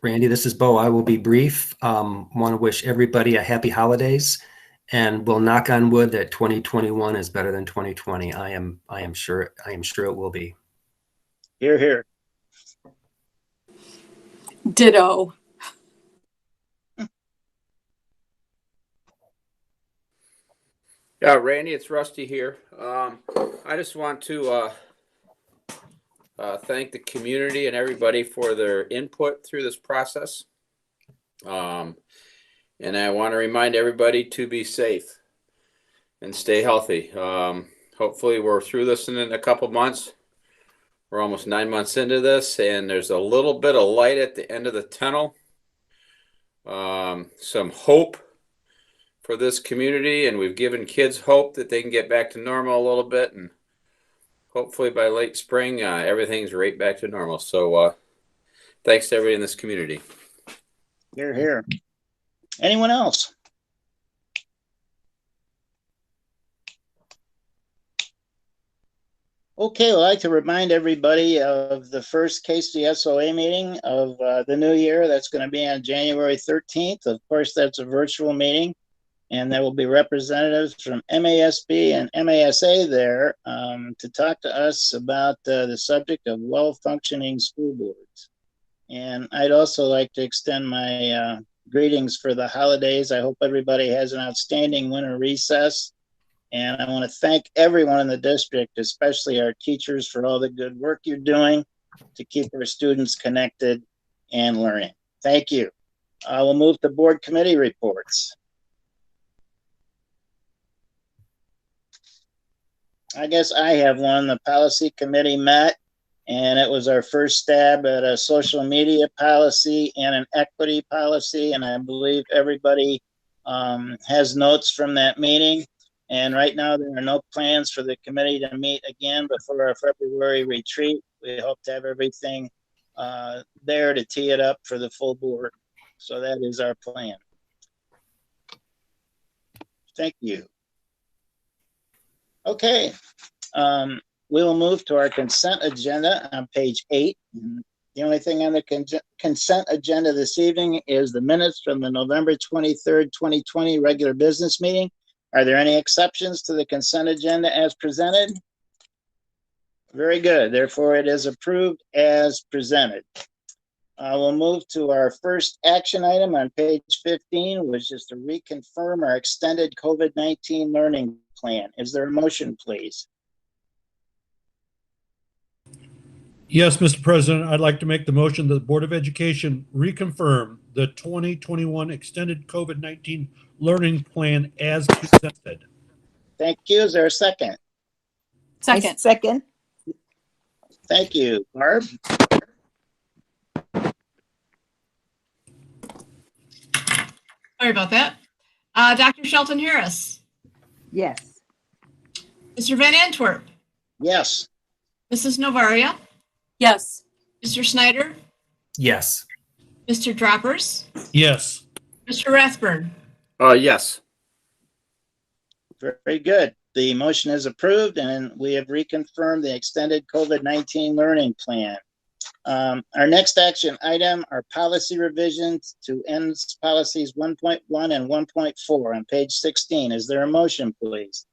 Randy, this is Bo. I will be brief. Want to wish everybody a happy holidays, and we'll knock on wood that 2021 is better than 2020. I am sure it will be. Hear, hear. Ditto. Yeah, Randy, it's Rusty here. I just want to thank the community and everybody for their input through this process. And I want to remind everybody to be safe and stay healthy. Hopefully we're through this in a couple months. We're almost 9 months into this, and there's a little bit of light at the end of the tunnel. Some hope for this community, and we've given kids hope that they can get back to normal a little bit, and hopefully by late spring, everything's right back to normal. So thanks to everybody in this community. Hear, hear. Anyone else? Okay, I'd like to remind everybody of the first KCSOA meeting of the new year. That's going to be on January 13th. Of course, that's a virtual meeting, and there will be representatives from MASB and MASA there to talk to us about the subject of well-functioning school boards. And I'd also like to extend my greetings for the holidays. I hope everybody has an outstanding winter recess. And I want to thank everyone in the district, especially our teachers, for all the good work you're doing to keep our students connected and learning. Thank you. We'll move to board committee reports. I guess I have one. The policy committee met, and it was our first stab at a social media policy and an equity policy. And I believe everybody has notes from that meeting. And right now, there are no plans for the committee to meet again before our February retreat. We hope to have everything there to tee it up for the full board. So that is our plan. Thank you. Okay, we will move to our consent agenda on page 8. The only thing on the consent agenda this evening is the minutes from the November 23rd, 2020 regular business meeting. Are there any exceptions to the consent agenda as presented? Very good. Therefore, it is approved as presented. We'll move to our first action item on page 15, which is to reconfirm our extended COVID-19 learning plan. Is there a motion, please? Yes, Mr. President, I'd like to make the motion that the Board of Education reconfirm the 2021 extended COVID-19 learning plan as presented. Thank you. Is there a second? Second. Second. Thank you. Barb? Sorry about that. Dr. Shelton Harris. Yes. Mr. Van Antwerp. Yes. Mrs. Novaria. Yes. Mr. Snyder. Yes. Mr. Droppers. Yes. Mr. Rathburn. Yes. Very good. The motion is approved, and we have reconfirmed the extended COVID-19 learning plan. Our next action item are policy revisions to ends policies 1.1 and 1.4 on page 16. Is there a motion, please?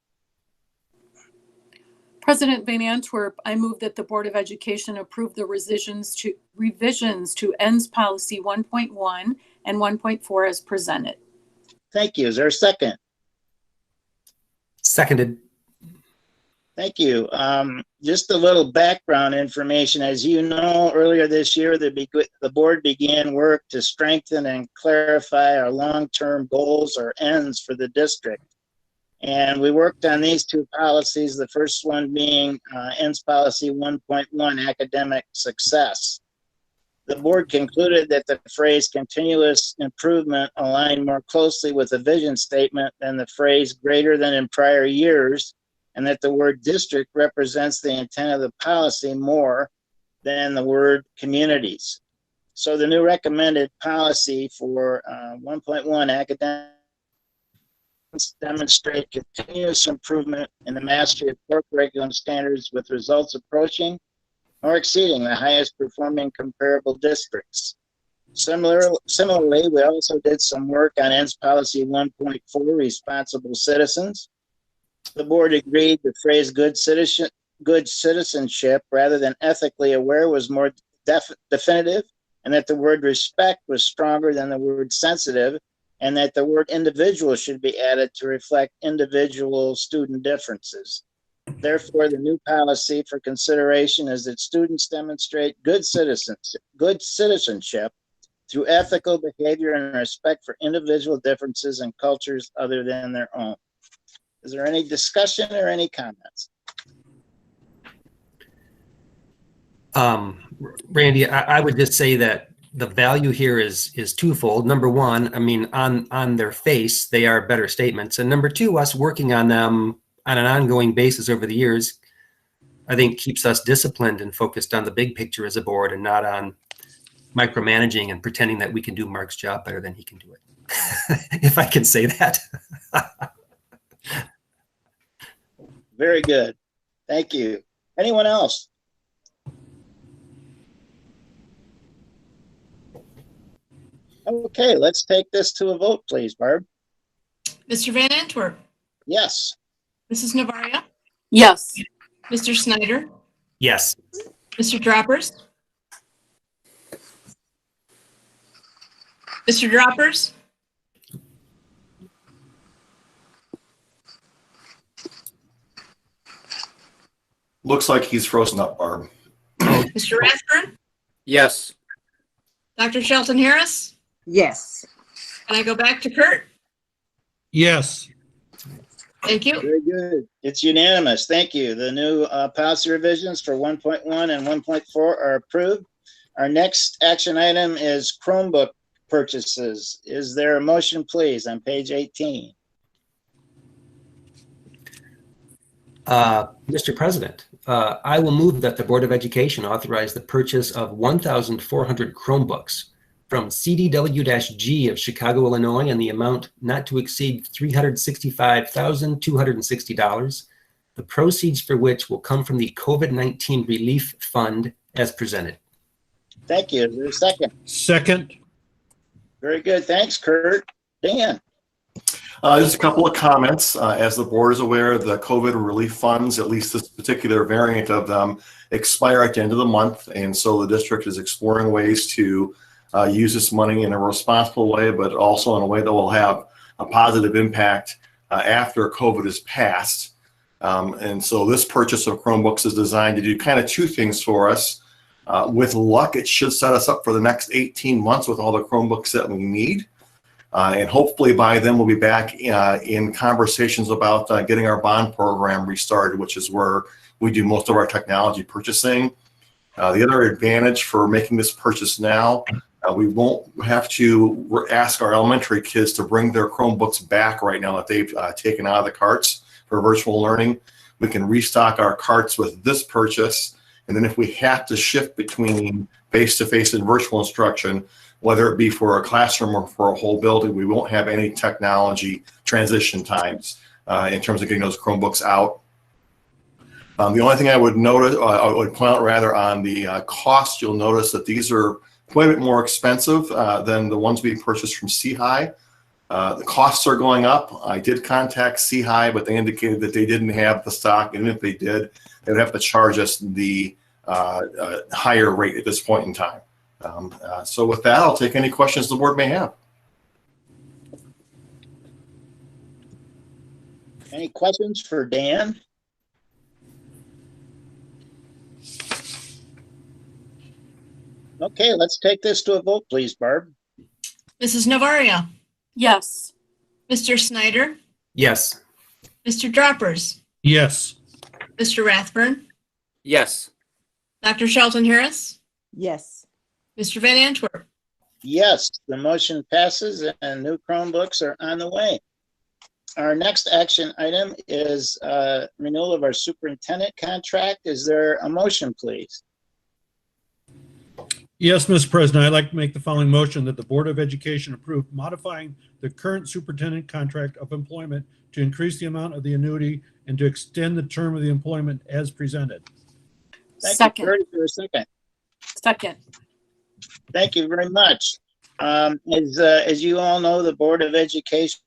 President Van Antwerp, I move that the Board of Education approve the revisions to ends policy 1.1 and 1.4 as presented. Thank you. Is there a second? Seconded. Thank you. Just a little background information. As you know, earlier this year, the board began work to strengthen and clarify our long-term goals or ends for the district. And we worked on these two policies, the first one being ends policy 1.1, academic success. The board concluded that the phrase continuous improvement aligned more closely with the vision statement than the phrase greater than in prior years, and that the word district represents the intent of the policy more than the word communities. So the new recommended policy for 1.1 academic demonstrate continuous improvement in the mastery of core curriculum standards with results approaching or exceeding the highest performing comparable districts. Similarly, we also did some work on ends policy 1.4, responsible citizens. The board agreed the phrase good citizenship rather than ethically aware was more definitive, and that the word respect was stronger than the word sensitive, and that the word individual should be added to reflect individual student differences. Therefore, the new policy for consideration is that students demonstrate good citizenship through ethical behavior and respect for individual differences and cultures other than their own. Is there any discussion or any comments? Randy, I would just say that the value here is twofold. Number one, I mean, on their face, they are better statements. And number two, us working on them on an ongoing basis over the years, I think keeps us disciplined and focused on the big picture as a board and not on micromanaging and pretending that we can do Mark's job better than he can do it. If I can say that. Very good. Thank you. Anyone else? Okay, let's take this to a vote, please, Barb. Mr. Van Antwerp, Yes. Mrs. Navaria, Yes. Mr. Snyder, Yes. Mr. Droppers, Mr. Droppers, Looks like he's frozen up, Barb. Mr. Rathburn, Yes. Dr. Shelton Harris. Yes. Can I go back to Kurt? Yes. Thank you. Very good. It's unanimous. Thank you. The new policy revisions for 1.1 and 1.4 are approved. Our next action item is Chromebook purchases. Is there a motion, please, on page 18? Mr. President, I will move that the Board of Education authorize the purchase of 1,400 Chromebooks from CDW-G of Chicago, Illinois, in the amount not to exceed $365,260, the proceeds for which will come from the COVID-19 Relief Fund as presented. Thank you. Is there a second? Second. Very good. Thanks, Kurt. Dan? Just a couple of comments. As the board is aware, the COVID relief funds, at least this particular variant of them, expire at the end of the month. And so the district is exploring ways to use this money in a responsible way, but also in a way that will have a positive impact after COVID is passed. And so this purchase of Chromebooks is designed to do kind of two things for us. With luck, it should set us up for the next 18 months with all the Chromebooks that we need. And hopefully by then we'll be back in conversations about getting our bond program restarted, which is where we do most of our technology purchasing. The other advantage for making this purchase now, we won't have to ask our elementary kids to bring their Chromebooks back right now that they've taken out of the carts for virtual learning. We can restock our carts with this purchase. And then if we have to shift between face-to-face and virtual instruction, whether it be for a classroom or for a whole building, we won't have any technology transition times in terms of getting those Chromebooks out. The only thing I would notice, I would point out rather on the cost, you'll notice that these are quite a bit more expensive than the ones being purchased from C-High. The costs are going up. I did contact C-High, but they indicated that they didn't have the stock, and if they did, they would have to charge us the higher rate at this point in time. So with that, I'll take any questions the board may have. Any questions for Dan? Okay, let's take this to a vote, please, Barb. Mrs. Navaria, Yes. Mr. Snyder, Yes. Mr. Droppers, Yes. Mr. Rathburn, Yes. Dr. Shelton Harris, Yes. Mr. Van Antwerp. Yes, the motion passes and new Chromebooks are on the way. Our next action item is renewal of our superintendent contract. Is there a motion, please? Yes, Mr. President, I'd like to make the following motion that the Board of Education approve modifying the current superintendent contract of employment to increase the amount of the annuity and to extend the term of the employment as presented. Thank you, Kurt. Is there a second? Second. Thank you very much. As you all know, the Board of Education,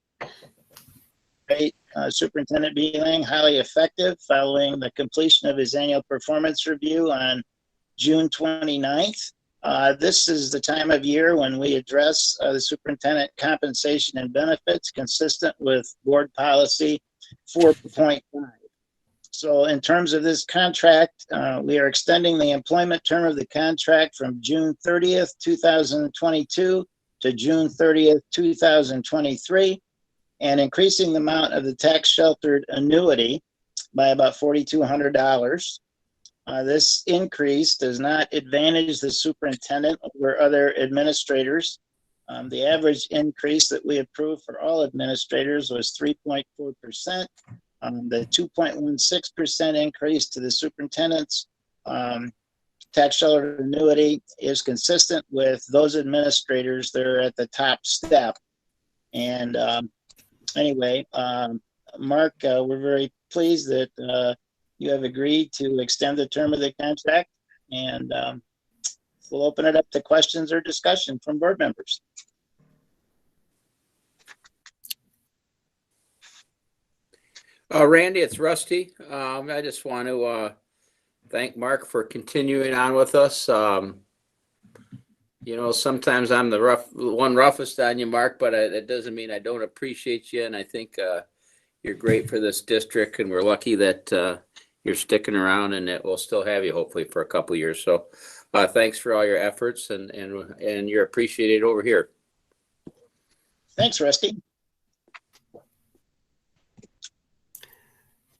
Superintendent Beeling, highly effective following the completion of his annual performance review on June 29th. This is the time of year when we address the superintendent compensation and benefits consistent with board policy 4.5. So in terms of this contract, we are extending the employment term of the contract from June 30th, 2022 to June 30th, 2023, and increasing the amount of the tax sheltered annuity by about $4,200. This increase does not advantage the superintendent over other administrators. The average increase that we approved for all administrators was 3.4%. The 2.16% increase to the superintendent's tax sheltered annuity is consistent with those administrators that are at the top step. And anyway, Mark, we're very pleased that you have agreed to extend the term of the contract, and we'll open it up to questions or discussion from board members. Randy, it's Rusty. I just want to thank Mark for continuing on with us. You know, sometimes I'm the roughest on you, Mark, but that doesn't mean I don't appreciate you. And I think you're great for this district, and we're lucky that you're sticking around and that we'll still have you hopefully for a couple of years. So thanks for all your efforts, and you're appreciated over here. Thanks, Rusty.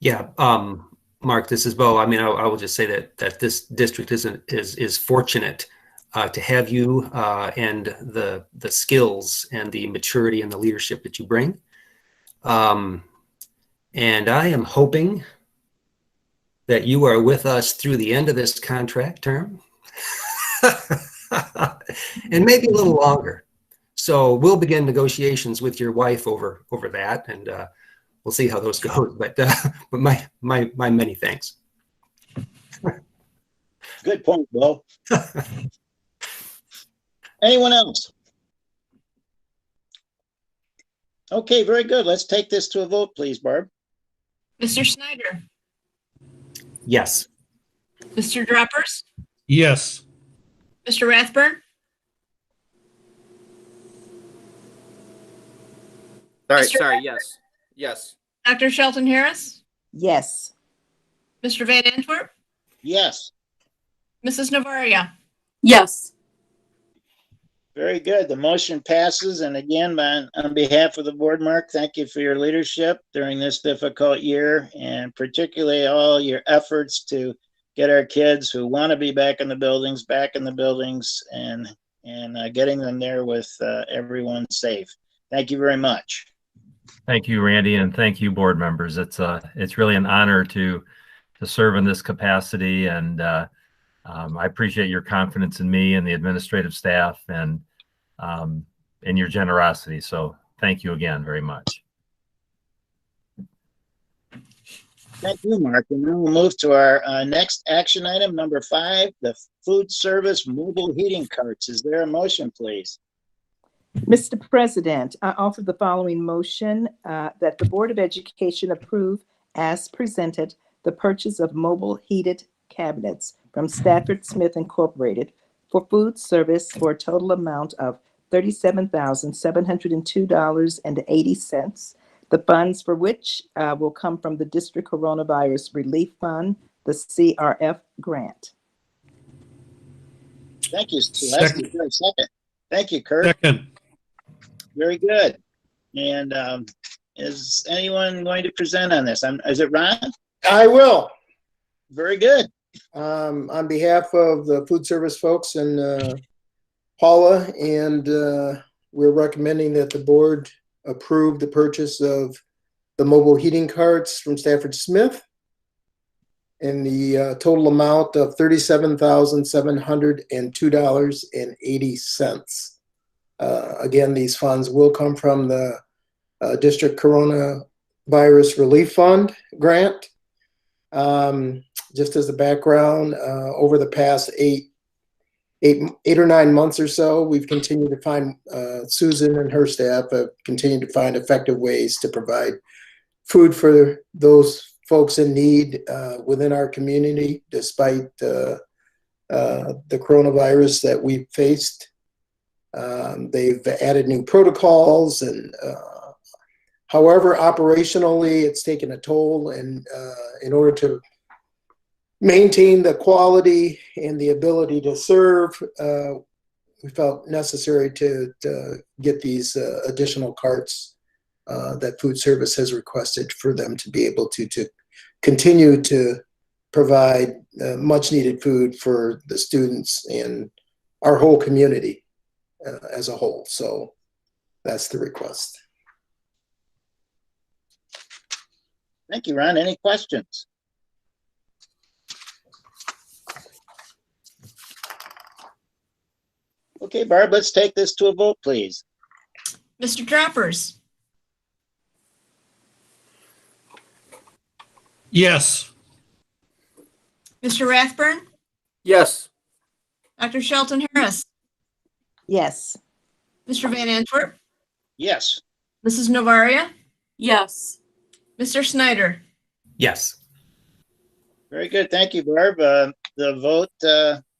Yeah, Mark, this is Bo. I mean, I will just say that this district is fortunate to have you and the skills and the maturity and the leadership that you bring. And I am hoping that you are with us through the end of this contract term, and maybe a little longer. So we'll begin negotiations with your wife over that, and we'll see how those go. But my many thanks. Good point, Bo. Anyone else? Okay, very good. Let's take this to a vote, please, Barb. Mr. Snyder, Yes. Mr. Droppers, Yes. Mr. Rathburn, Sorry, yes. Yes. Dr. Shelton Harris, Yes. Mr. Van Antwerp, Yes. Mrs. Navaria. Yes. Very good. The motion passes. And again, on behalf of the board, Mark, thank you for your leadership during this difficult year, and particularly all your efforts to get our kids who want to be back in the buildings, and getting them there with everyone safe. Thank you very much. Thank you, Randy, and thank you, board members. It's really an honor to serve in this capacity, and I appreciate your confidence in me and the administrative staff, and your generosity. So thank you again very much. Thank you, Mark. And now we'll move to our next action item, number 5, the food service mobile heating carts. Is there a motion, please? Mr. President, I offer the following motion that the Board of Education approve as presented the purchase of mobile heated cabinets from Stafford Smith Incorporated for food service for a total amount of $37,702.80. The funds for which will come from the District Coronavirus Relief Fund, the CRF grant. Thank you, Celeste. Is there a second? Thank you, Kurt. Second. Very good. And is anyone going to present on this? Is it Ron? I will. Very good. On behalf of the food service folks and Paula, and we're recommending that the board approve the purchase of the mobile heating carts from Stafford Smith in the total amount of $37,702.80. Again, these funds will come from the District Coronavirus Relief Fund grant. Just as a background, over the past eight or 9 months or so, we've continued to find, Susan and her staff have continued to find effective ways to provide food for those folks in need within our community, despite the coronavirus that we faced. They've added new protocols, and however, operationally, it's taken a toll, and in order to maintain the quality and the ability to serve, we felt necessary to get these additional carts that food service has requested for them to be able to continue to provide much needed food for the students and our whole community as a whole. So that's the request. Thank you, Ron. Any questions? Okay, Barb, let's take this to a vote, please. Mr. Droppers, Yes. Mr. Rathburn, Yes. Dr. Shelton Harris, Yes. Mr. Van Antwerp, Yes. Mrs. Novaria, Yes. Mr. Snyder. Yes. Very good. Thank you, Barb. The vote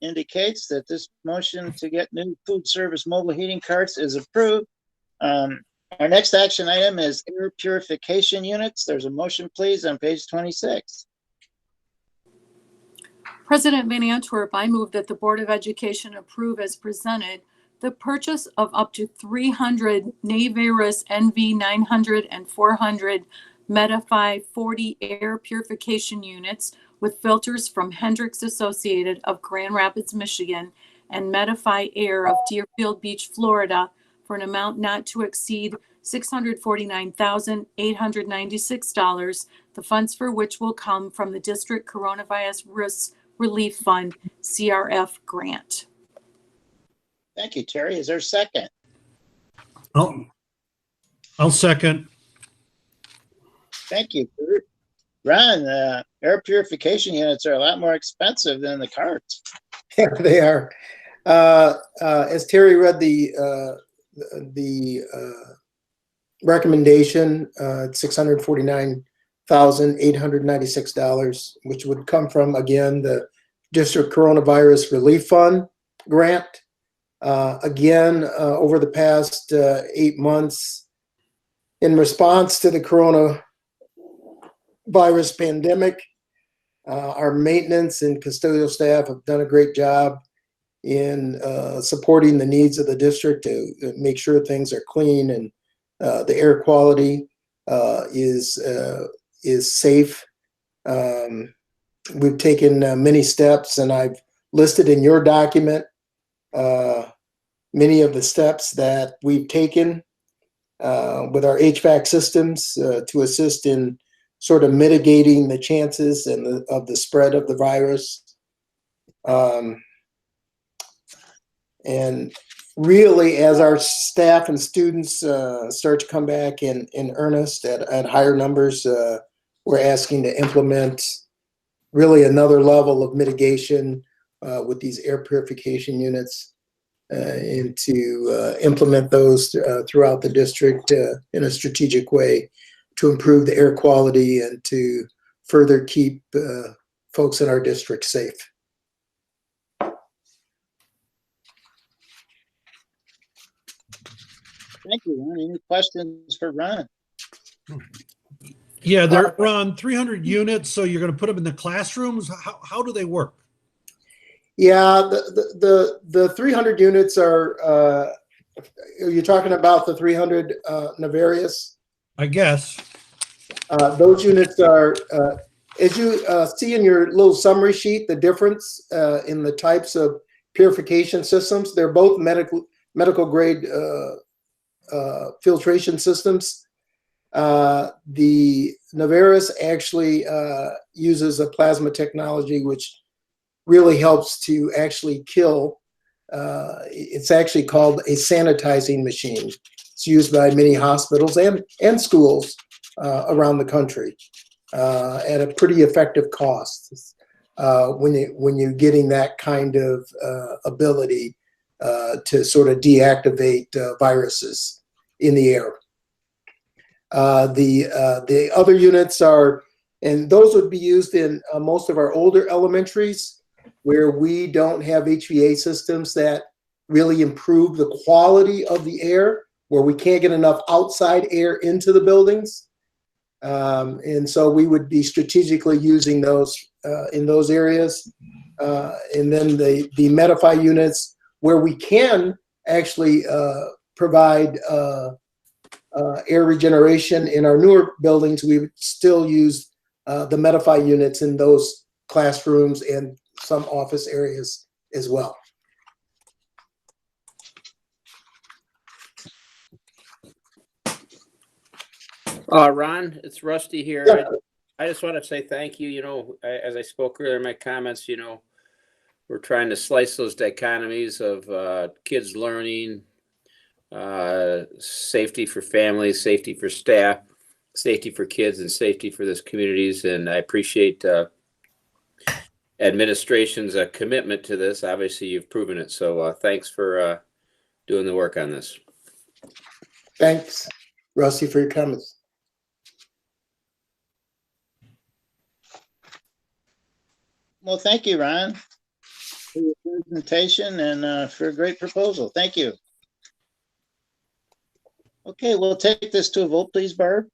indicates that this motion to get new food service mobile heating carts is approved. Our next action item is air purification units. There's a motion, please, on page 26. President Van Antwerp, I move that the Board of Education approve as presented the purchase of up to 300 Navirus NV 900 and 400 Metafy 40 air purification units with filters from Hendricks Associated of Grand Rapids, Michigan, and Metafy Air of Deerfield Beach, Florida, for an amount not to exceed $649,896, the funds for which will come from the District Coronavirus Risk Relief Fund, CRF grant. Thank you, Terry. Is there a second? I'll second. Thank you, Kurt. Ron, air purification units are a lot more expensive than the carts. Yeah, they are. As Terry read the recommendation, $649,896, which would come from, again, the District Coronavirus Relief Fund grant. Over the past 8 months, in response to the coronavirus pandemic, our maintenance and custodial staff have done a great job in supporting the needs of the district to make sure things are clean and the air quality is safe. We've taken many steps, and I've listed in your document many of the steps that we've taken with our HVAC systems to assist in sort of mitigating the chances of the spread of the virus. And really, as our staff and students start to come back in earnest at higher numbers, we're asking to implement really another level of mitigation with these air purification units and to implement those throughout the district in a strategic way to improve the air quality and to further keep folks in our district safe. Thank you, Ron. Any questions for Ron? Yeah, they're on 300 units, so you're going to put them in the classrooms. How do they work? Yeah, the 300 units are you're talking about the 300 Navarius? I guess. Those units are, as you see in your little summary sheet, the difference in the types of purification systems. They're both medical grade filtration systems. The Navaris actually uses a plasma technology which really helps to actually kill. It's actually called a sanitizing machine. It's used by many hospitals and schools around the country at a pretty effective cost when you're getting that kind of ability to sort of deactivate viruses in the air. The other units are, and those would be used in most of our older elementaries where we don't have HVA systems that really improve the quality of the air, where we can't get enough outside air into the buildings. And so we would be strategically using those in those areas. And then the Metafy units, where we can actually provide air regeneration in our newer buildings, we would still use the Metafy units in those classrooms and some office areas as well. Ron, it's Rusty here. Yeah. I just want to say thank you. You know, as I spoke earlier in my comments, you know, we're trying to slice those dichotomies of kids learning, safety for families, safety for staff, safety for kids, and safety for this communities. And I appreciate administration's commitment to this. Obviously, you've proven it. So thanks for doing the work on this. Thanks, Rusty, for your comments. Well, thank you, Ron, for your presentation and for a great proposal. Thank you. Okay, we'll take this to a vote, please, Barb.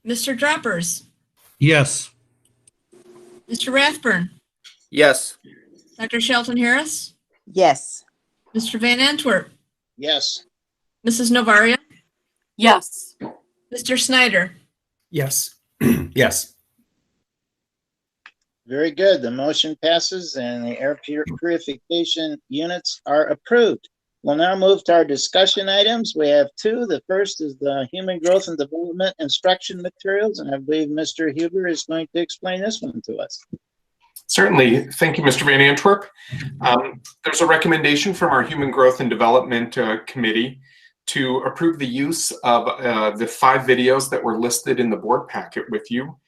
Mr. Droppers, Yes. Mr. Rathburn, Yes. Dr. Shelton Harris, Yes. Mr. Van Antwerp, Yes. Mrs. Novaria, Yes. Mr. Snyder. Yes. Yes. Very good. The motion passes and the air purification units are approved. We'll now move to our discussion items. We have two. The first is the human growth and development instruction materials, and I believe Mr. Huber is going to explain this one to us. Certainly. Thank you, Mr. Van Antwerp. There's a recommendation from our Human Growth and Development Committee to approve the use of the 5 videos that were listed in the board packet with you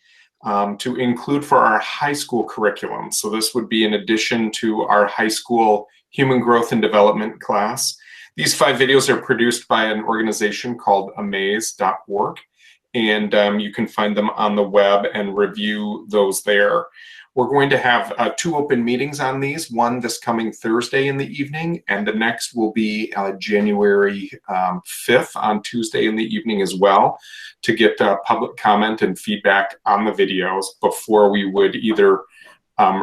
to include for our high school curriculum. So this would be in addition to our high school Human Growth and Development class. These 5 videos are produced by an organization called amaze.org, and you can find them on the web and review those there. We're going to have 2 open meetings on these, one this coming Thursday in the evening, and the next will be January 5th on Tuesday in the evening as well, to get public comment and feedback on the videos before we would either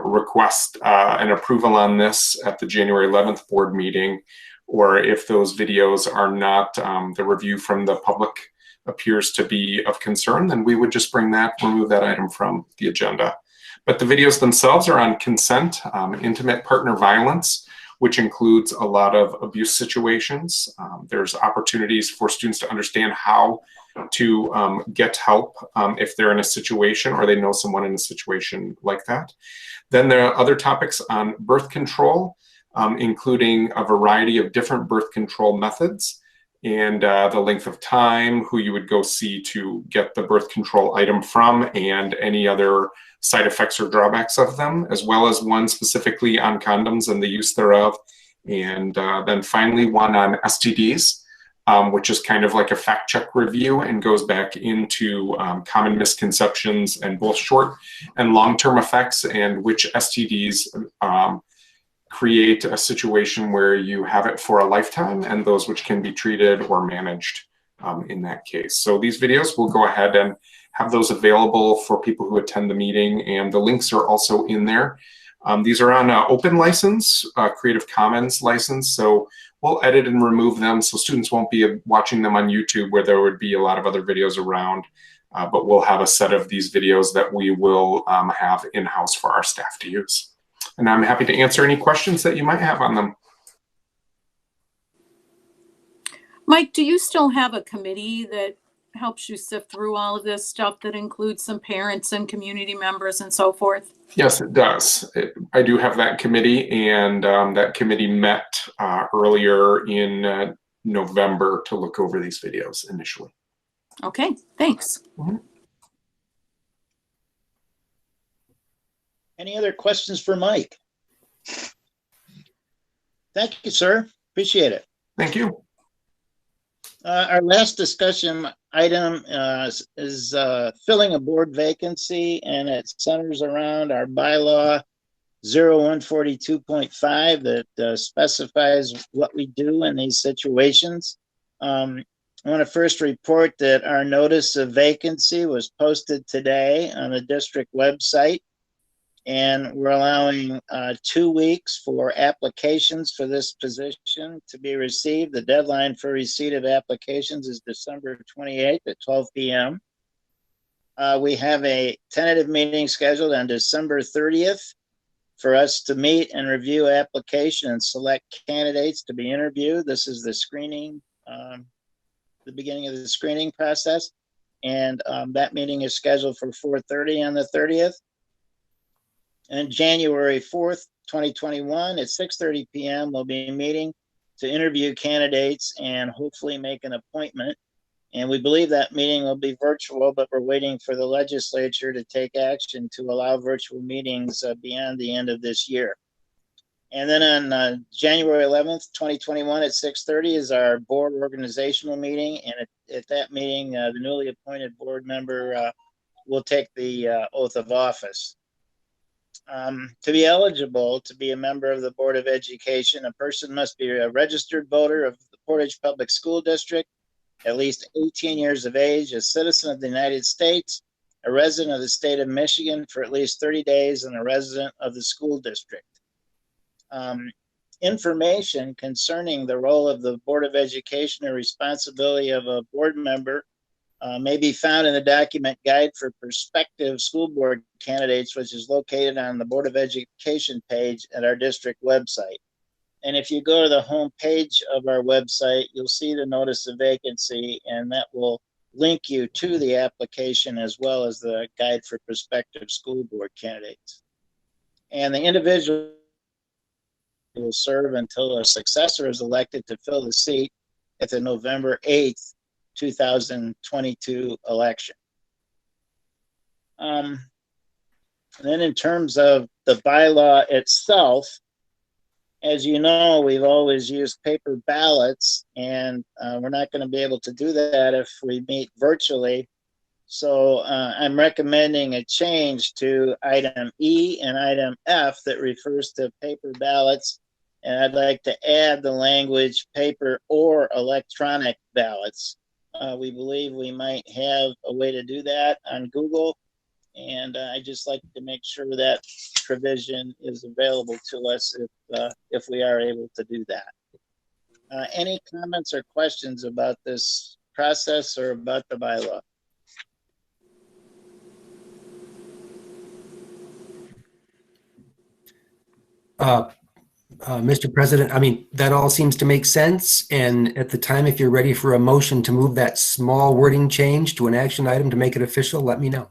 request an approval on this at the January 11th board meeting, or if those videos are not, the review from the public appears to be of concern, then we would just remove that item from the agenda. But the videos themselves are on consent, intimate partner violence, which includes a lot of abuse situations. There's opportunities for students to understand how to get help if they're in a situation or they know someone in a situation like that. Then there are other topics on birth control, including a variety of different birth control methods and the length of time, who you would go see to get the birth control item from, and any other side effects or drawbacks of them, as well as one specifically on condoms and the use thereof. And then finally one on STDs, which is kind of like a fact check review and goes back into common misconceptions and both short and long-term effects, and which STDs create a situation where you have it for a lifetime, and those which can be treated or managed in that case. So these videos, we'll go ahead and have those available for people who attend the meeting, and the links are also in there. These are on open license, Creative Commons license, so we'll edit and remove them so students won't be watching them on YouTube where there would be a lot of other videos around, but we'll have a set of these videos that we will have in-house for our staff to use. And I'm happy to answer any questions that you might have on them. Mike, do you still have a committee that helps you sift through all of this stuff that includes some parents and community members and so forth? Yes, it does. I do have that committee, and that committee met earlier in November to look over these videos initially. Okay, thanks. Mm-hmm. Any other questions for Mike? Thank you, sir. Appreciate it. Thank you. Our last discussion item is filling a board vacancy, and it centers around our bylaw 0142.5 that specifies what we do in these situations. I want to first report that our notice of vacancy was posted today on the district website, and we're allowing 2 weeks for applications for this position to be received. The deadline for receipt of applications is December 28th at 12 p.m. We have a tentative meeting scheduled on December 30th for us to meet and review application and select candidates to be interviewed. This is the screening, the beginning of the screening process. And that meeting is scheduled for 4:30 on the 30th. And January 4th, 2021 at 6:30 p.m. we'll be meeting to interview candidates and hopefully make an appointment. And we believe that meeting will be virtual, but we're waiting for the legislature to take action to allow virtual meetings beyond the end of this year. And then on January 11th, 2021 at 6:30 is our board organizational meeting. And at that meeting, the newly appointed board member will take the oath of office. To be eligible to be a member of the Board of Education, a person must be a registered voter of the Portage Public School District, at least 18 years of age, a citizen of the United States, a resident of the state of Michigan for at least 30 days, and a resident of the school district. Information concerning the role of the Board of Education and responsibility of a board member may be found in the document Guide for Prospective School Board Candidates, which is located on the Board of Education page at our district website. And if you go to the home page of our website, you'll see the notice of vacancy, and that will link you to the application as well as the Guide for Prospective School Board Candidates. And the individual will serve until a successor is elected to fill the seat at the November 8th, 2022 election. Then in terms of the bylaw itself, as you know, we've always used paper ballots, and we're not going to be able to do that if we meet virtually. So I'm recommending a change to item E and item F that refers to paper ballots. And I'd like to add the language paper or electronic ballots. We believe we might have a way to do that on Google. And I just like to make sure that provision is available to us if we are able to do that. Any comments or questions about this process or about the bylaw? Mr. President, I mean, that all seems to make sense. And at the time, if you're ready for a motion to move that small wording change to an action item to make it official, let me know.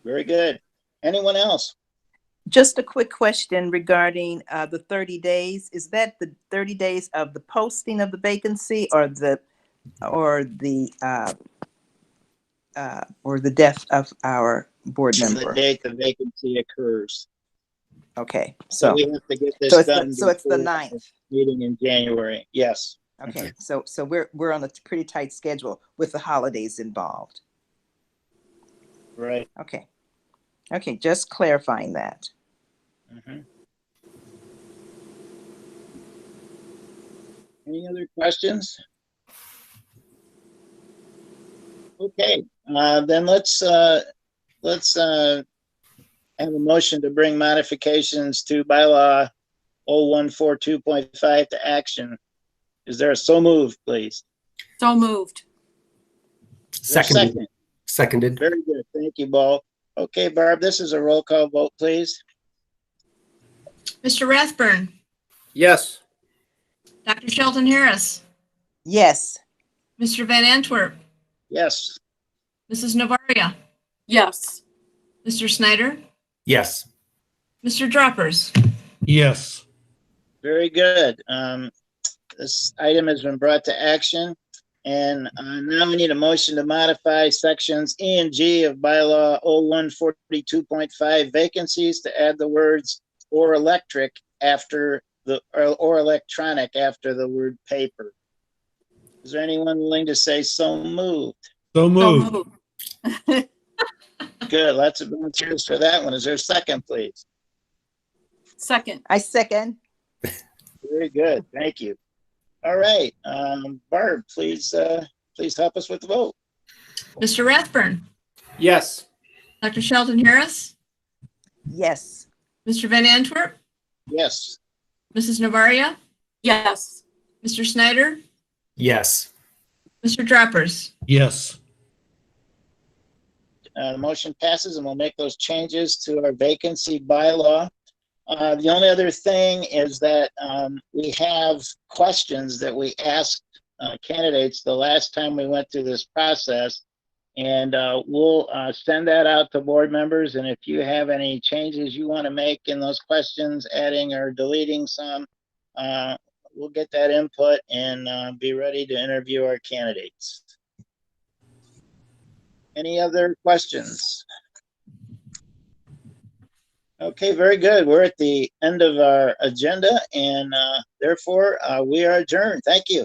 Very good. Anyone else? Just a quick question regarding the 30 days. Is that the 30 days of the posting of the vacancy or the death of our board member? The date the vacancy occurs. Okay, So so we have to get this so it's done. the, so it's the before 9th. Meeting in January. Yes. Okay, so we're on a pretty tight schedule with the holidays involved. Right. Okay, just clarifying that. Mm-hmm. Any other questions? Okay, then let's have a motion to bring modifications to bylaw 0142.5 to action. Is there a so moved, please? So moved. Seconded. Seconded. Very good. Thank you, Bo. Okay, Barb, this is a roll call vote, please. Mr. Rathburn, Yes. Dr. Shelton Harris, Yes. Mr. Van Antwerp, Yes. Mrs. Navaria, Yes. Mr. Snyder, Yes. Mr. Droppers. Yes. Very good. This item has been brought to action. And now we need a motion to modify sections E and G of bylaw 0142.5 vacancies to add the words or electric after the or electronic after the word paper. Is there anyone willing to say so moved? So moved. So moved. Good. Lots of volunteers for that one. Is there a second, please? Second. I second. Very good. Thank you. All right. Barb, please help us with the vote. Mr. Rathburn, Yes. Dr. Shelton Harris, Yes. Mr. Van Antwerp, Yes. Mrs. Navaria, Yes. Mr. Snyder, Yes. Mr. Droppers. Yes. The motion passes, and we'll make those changes to our vacancy bylaw. The only other thing is that we have questions that we asked candidates the last time we went through this process, and we'll send that out to board members. And if you have any changes you want to make in those questions, adding or deleting some, we'll get that input and be ready to interview our candidates. Any other questions? Okay, very good. We're at the end of our agenda, and therefore we are adjourned. Thank you.